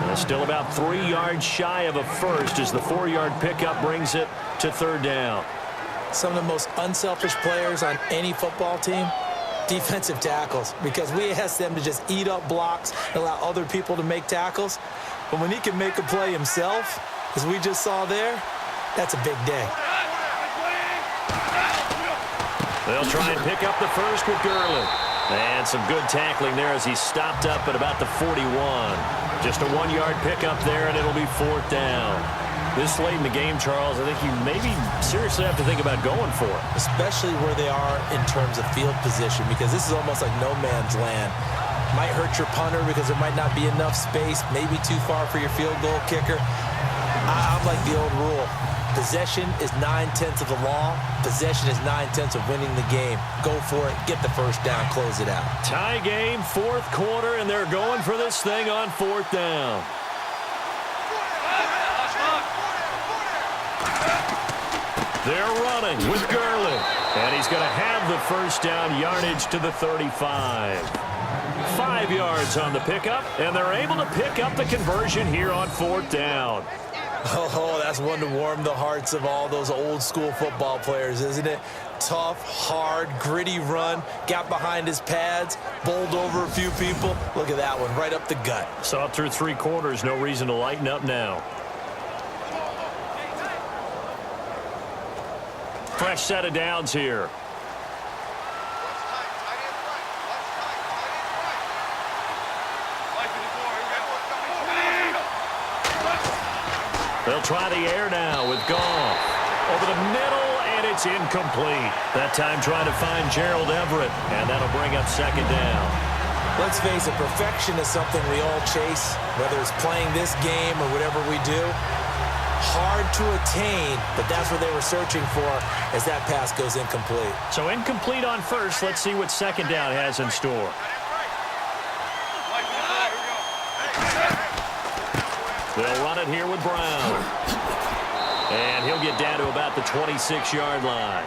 And still about 3 yards shy of a first as the 4-yard pickup brings it to 3rd down. Some of the most unselfish players on any football team, defensive tackles, because we ask them to just eat up blocks and allow other people to make tackles. But when he can make a play himself, as we just saw there, that's a big day. They'll try and pick up the first with Gurley. And some good tackling there as he stopped up at about the 41. Just a 1-yard pickup there, and it'll be 4th down. This late in the game, Charles, I think you maybe seriously have to think about going for it. Especially where they are in terms of field position, because this is almost like no man's land. Might hurt your punter because there might not be enough space, maybe too far for your field goal kicker. I'm like the old rule. Possession is 9/10 of the law. Possession is 9/10 of winning the game. Go for it. Get the first down. Close it out. Tie game, 4th quarter, and they're going for this thing on 4th down. They're running with Gurley. And he's going to have the first down, yardage to the 35. 5 yards on the pickup, and they're able to pick up the conversion here on 4th down. Oh, that's one to warm the hearts of all those old school football players, isn't it? Tough, hard, gritty run, got behind his pads, bowled over a few people. Look at that one, right up the gut. Saw through 3 quarters, no reason to lighten up now. Fresh set of downs here. They'll try the air now with Goff. Over the middle, and it's incomplete. That time trying to find Gerald Everett, and that'll bring up 2nd down. Let's face it, perfection is something we all chase, whether it's playing this game or whatever we do. Hard to attain, but that's what they were searching for as that pass goes incomplete. So incomplete on first. Let's see what 2nd down has in store. They'll run it here with Brown. And he'll get down to about the 26-yard line.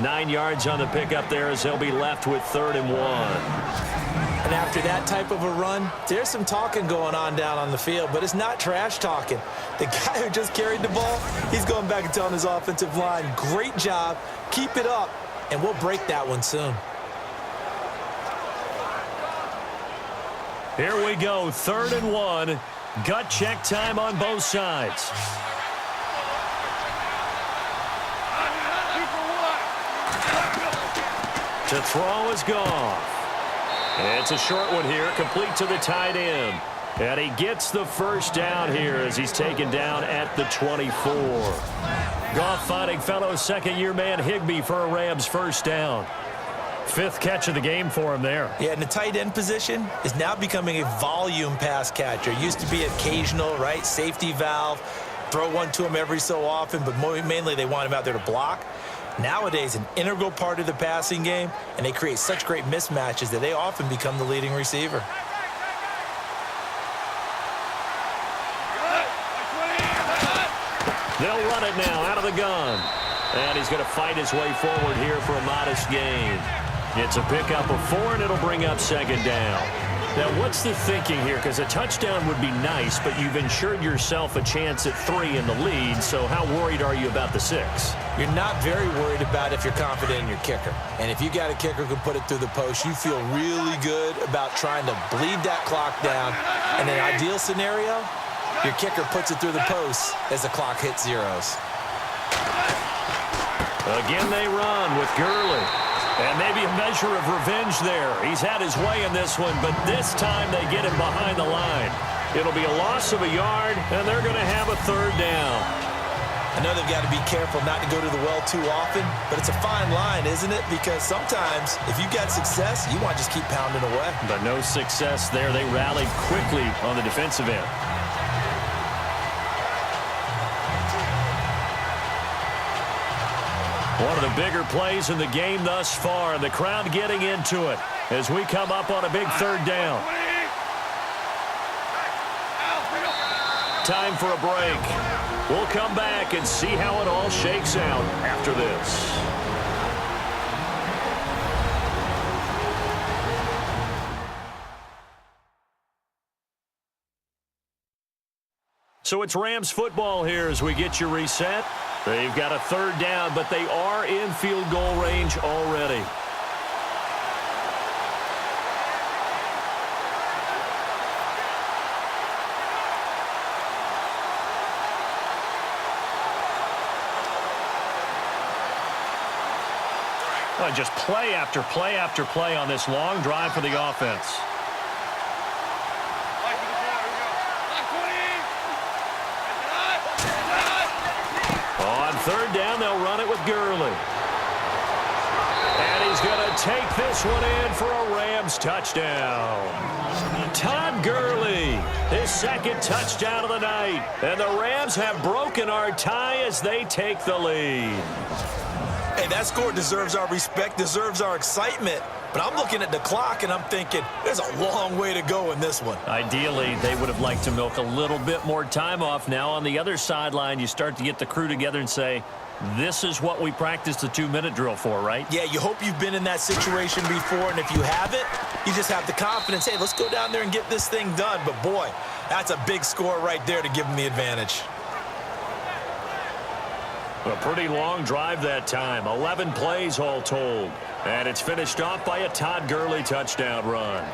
9 yards on the pickup there as he'll be left with 3rd and 1. And after that type of a run, there's some talking going on down on the field, but it's not trash talking. The guy who just carried the ball, he's going back and telling his offensive line, great job, keep it up, and we'll break that one soon. Here we go, 3rd and 1. Gut check time on both sides. To throw is Goff. It's a short one here, complete to the tight end. And he gets the first down here as he's taken down at the 24. Goff finding fellow 2nd-year man Higbee for a Rams first down. 5th catch of the game for him there. Yeah, and the tight end position is now becoming a volume pass catcher. Used to be occasional, right? Safety valve. Throw one to him every so often, but mainly they want him out there to block. Nowadays, an integral part of the passing game, and they create such great mismatches that they often become the leading receiver. They'll run it now out of the gun. And he's going to fight his way forward here for a modest gain. It's a pickup of 4, and it'll bring up second down. Now, what's the thinking here? Because a touchdown would be nice, but you've ensured yourself a chance at 3 in the lead, so how worried are you about the 6? You're not very worried about if you're confident in your kicker. And if you got a kicker who can put it through the post, you feel really good about trying to bleed that clock down. In an ideal scenario, your kicker puts it through the post as the clock hits zeros. Again they run with Gurley. And maybe a measure of revenge there. He's had his way in this one, but this time they get him behind the line. It'll be a loss of a yard, and they're going to have a third down. I know they've got to be careful not to go to the well too often, but it's a fine line, isn't it? Because sometimes if you got success, you want to just keep pounding away. But no success there. They rallied quickly on the defensive end. One of the bigger plays in the game thus far, and the crowd getting into it as we come up on a big third down. Time for a break. We'll come back and see how it all shakes out after this. So it's Rams football here as we get you reset. They've got a third down, but they are in field goal range already. Well, just play after play after play on this long drive for the offense. Third down, they'll run it with Gurley. And he's going to take this one in for a Rams touchdown. Todd Gurley, his second touchdown of the night. And the Rams have broken our tie as they take the lead. Hey, that score deserves our respect, deserves our excitement. But I'm looking at the clock, and I'm thinking, there's a long way to go in this one. Ideally, they would have liked to milk a little bit more time off. Now, on the other sideline, you start to get the crew together and say, this is what we practiced the 2-minute drill for, right? Yeah, you hope you've been in that situation before, and if you haven't, you just have the confidence, hey, let's go down there and get this thing done. But, boy, that's a big score right there to give them the advantage. A pretty long drive that time, 11 plays all told. And it's finished off by a Todd Gurley touchdown run.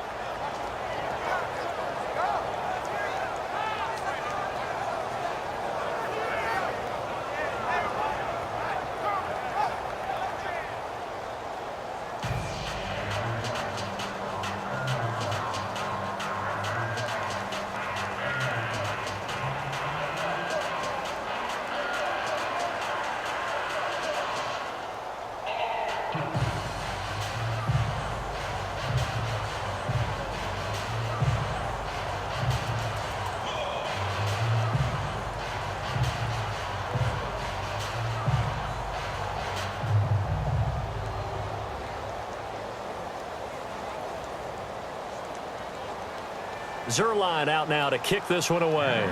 Zerline out now to kick this one away.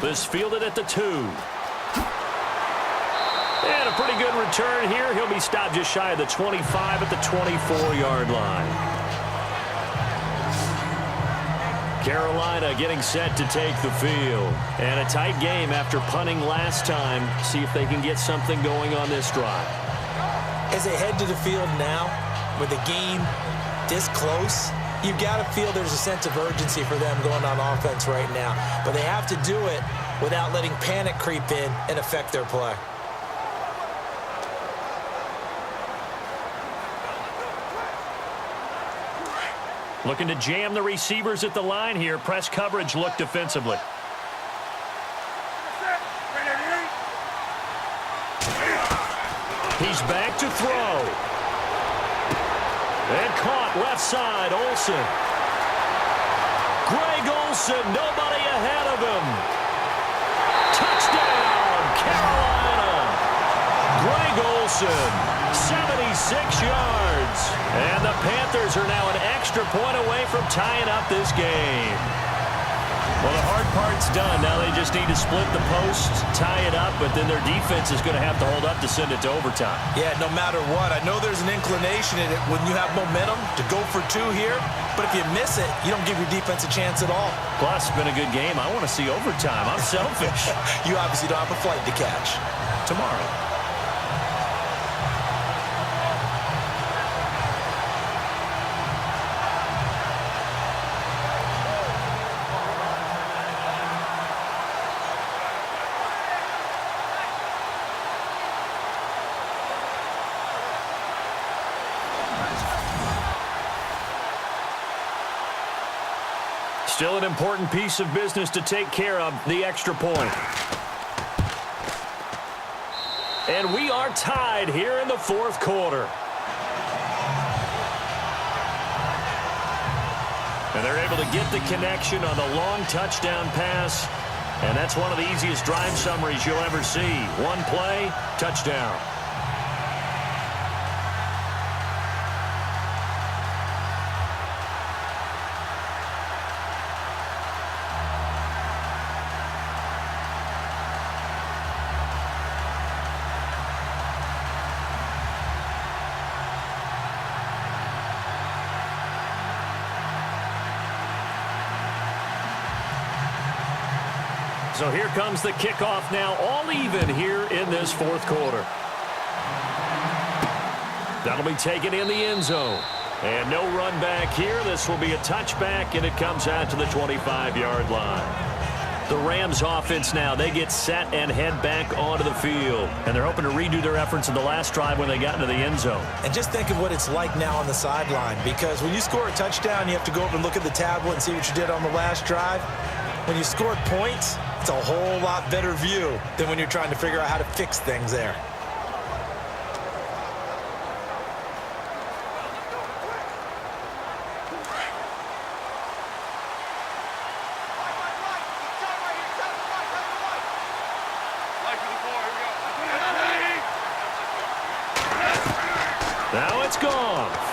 This fielded at the 2. And a pretty good return here. He'll be stopped just shy of the 25 at the 24-yard line. Carolina getting set to take the field. And a tight game after punting last time. See if they can get something going on this drive. As they head to the field now, with the game this close, you've got to feel there's a sense of urgency for them going on offense right now. But they have to do it without letting panic creep in and affect their play. Looking to jam the receivers at the line here. Press coverage look defensively. He's back to throw. And caught left side, Olsen. Greg Olsen, nobody ahead of him. Touchdown, Carolina. Greg Olsen, 76 yards. And the Panthers are now an extra point away from tying up this game. Well, the hard part's done. Now they just need to split the post, tie it up, but then their defense is going to have to hold up to send it to overtime. Yeah, no matter what. I know there's an inclination in it when you have momentum to go for two here, but if you miss it, you don't give your defense a chance at all. Plus, it's been a good game. I want to see overtime. I'm selfish. You obviously don't have a flight to catch. Tomorrow. Still an important piece of business to take care of, the extra point. And we are tied here in the fourth quarter. And they're able to get the connection on the long touchdown pass. And that's one of the easiest drive summaries you'll ever see. One play, touchdown. So here comes the kickoff now, all even here in this fourth quarter. That'll be taken in the end zone. And no run back here. This will be a touchback, and it comes out to the 25-yard line. The Rams offense now, they get set and head back onto the field. And they're hoping to redo their efforts in the last drive when they got into the end zone. And just think of what it's like now on the sideline, because when you score a touchdown, you have to go up and look at the tablet and see what you did on the last drive. When you scored points, it's a whole lot better view than when you're trying to figure out how to fix things there. Now it's Goff.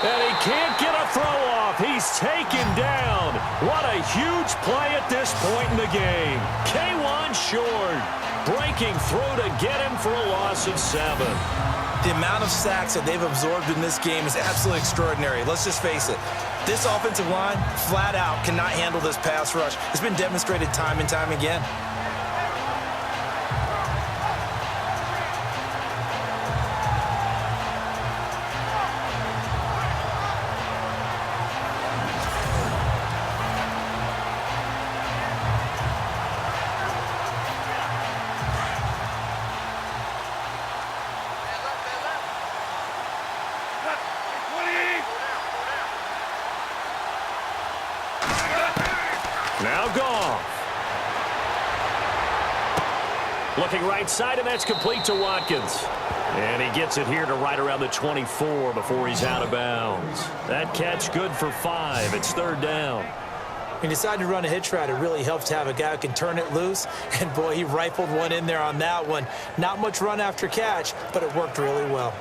And he can't get a throw off. He's taken down. What a huge play at this point in the game. K1 short. Breaking through to get him for a loss of 7. The amount of sacks that they've absorbed in this game is absolutely extraordinary. Let's just face it. This offensive line, flat out, cannot handle this pass rush. It's been demonstrated time and time again. Now Goff. Looking right side, and that's complete to Watkins. And he gets it here to right around the 24 before he's out of bounds. That catch good for 5. It's third down. When you decide to run a hitch route, it really helps to have a guy who can turn it loose. And, boy, he rifled one in there on that one. Not much run after catch, but it worked really well.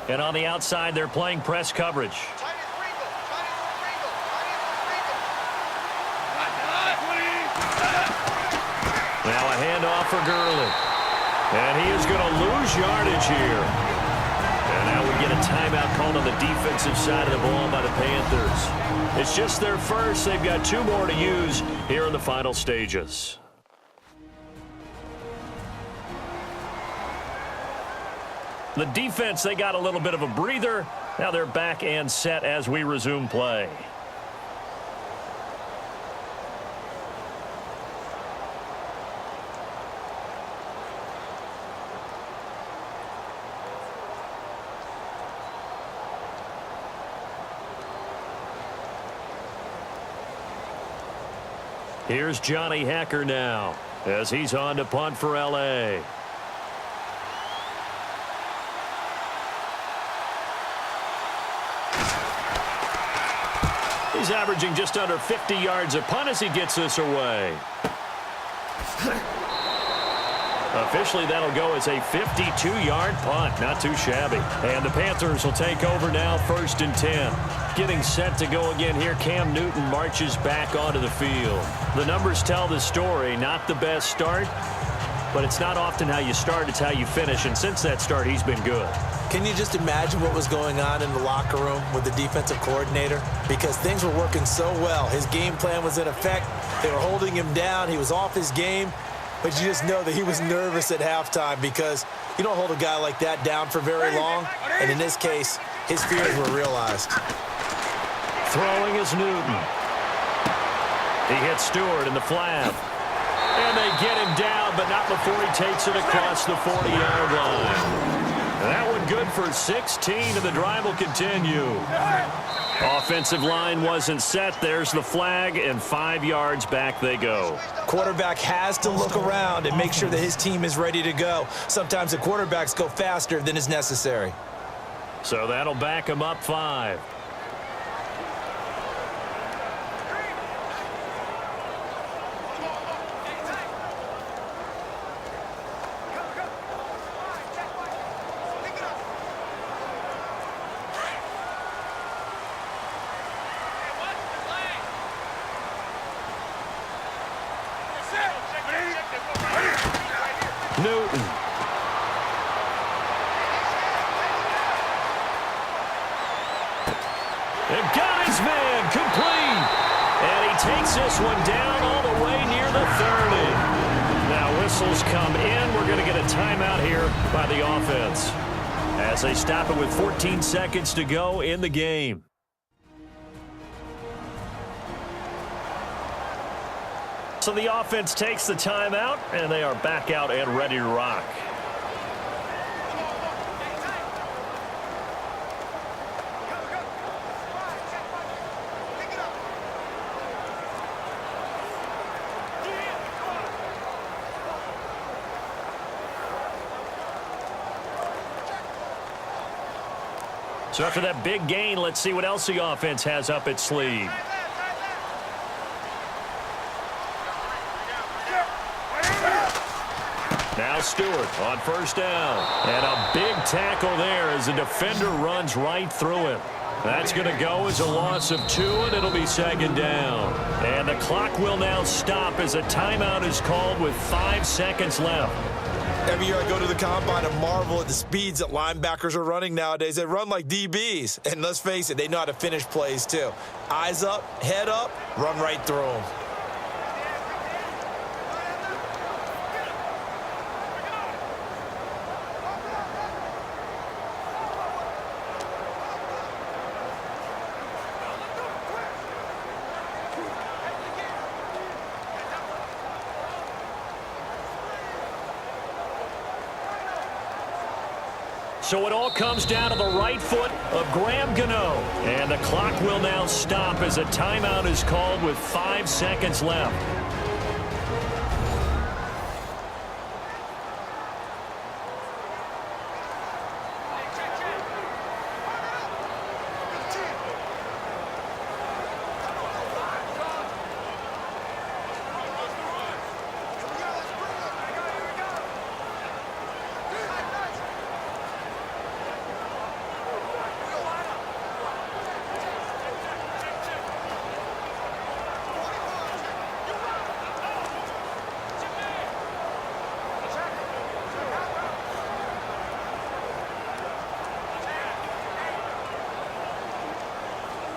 And on the outside, they're playing press coverage. Now a handoff for Gurley. And he is going to lose yardage here. And now we get a timeout called on the defensive side of the ball by the Panthers. It's just their first. They've got 2 more to use here in the final stages. The defense, they got a little bit of a breather. Now they're back and set as we resume play. Here's Johnny Hacker now as he's on to punt for L.A. He's averaging just under 50 yards a punt as he gets this away. Officially, that'll go as a 52-yard punt. Not too shabby. And the Panthers will take over now, 1st and 10. Getting set to go again here, Cam Newton marches back onto the field. The numbers tell the story. Not the best start, but it's not often how you start, it's how you finish. And since that start, he's been good. Can you just imagine what was going on in the locker room with the defensive coordinator? Because things were working so well. His game plan was in effect. They were holding him down. He was off his game. But you just know that he was nervous at halftime because you don't hold a guy like that down for very long. And in this case, his fears were realized. Throwing is Newton. He hits Stewart in the flat. And they get him down, but not before he takes it across the 40-yard line. And that one good for 16, and the drive will continue. Offensive line wasn't set. There's the flag, and 5 yards back they go. Quarterback has to look around and make sure that his team is ready to go. Sometimes the quarterbacks go faster than is necessary. So that'll back him up 5. Newton. And got his man complete. And he takes this one down all the way near the 30. Now whistles come in. We're going to get a timeout here by the offense as they stop it with 14 seconds to go in the game. So the offense takes the timeout, and they are back out and ready to rock. So after that big gain, let's see what else the offense has up its sleeve. Now Stewart on 1st down. And a big tackle there as the defender runs right through him. That's going to go as a loss of 2, and it'll be 2nd down. And the clock will now stop as a timeout is called with 5 seconds left. Every year I go to the combine and marvel at the speeds that linebackers are running nowadays. They run like DBs. And let's face it, they know how to finish plays too. Eyes up, head up, run right through them. So it all comes down to the right foot of Graham Gano. And the clock will now stop as a timeout is called with 5 seconds left.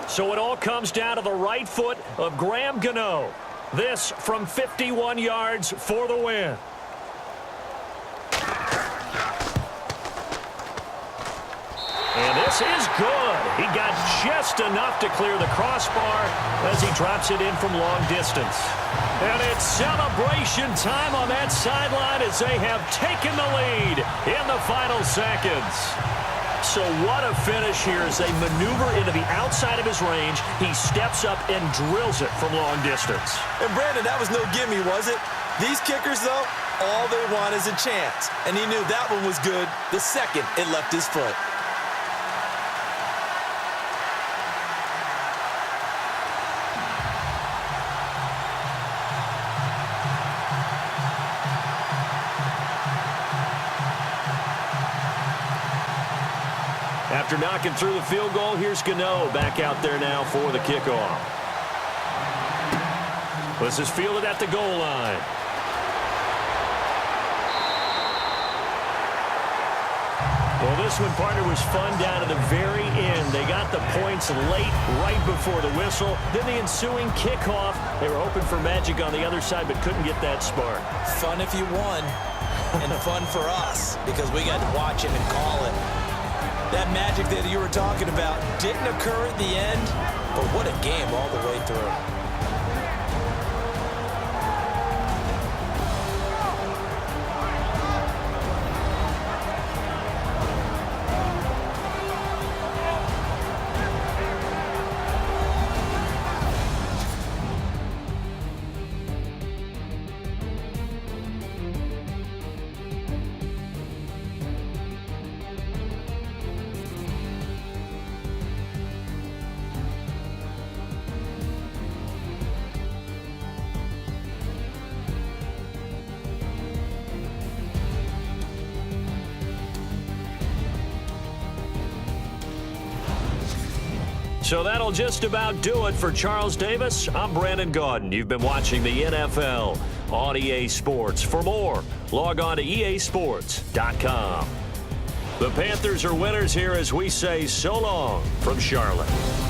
So it all comes down to the right foot of Graham Gano. This from 51 yards for the win. And this is good. He got just enough to clear the crossbar as he drops it in from long distance. And it's celebration time on that sideline as they have taken the lead in the final seconds. So what a finish here as they maneuver into the outside of his range. He steps up and drills it from long distance. And Brandon, that was no gimme, was it? These kickers, though, all they want is a chance. And he knew that one was good the second it left his foot. After knocking through the field goal, here's Gano back out there now for the kickoff. This is fielded at the goal line. Well, this one, partner, was fun down to the very end. They got the points late, right before the whistle. Then the ensuing kickoff. They were hoping for magic on the other side, but couldn't get that spark. Fun if you won, and fun for us, because we got to watch it and call it. That magic that you were talking about didn't occur at the end, but what a game all the way through. So that'll just about do it for Charles Davis. I'm Brandon Gaudin. You've been watching the NFL on EA Sports. For more, log on to easports.com. The Panthers are winners here as we say so long from Charlotte.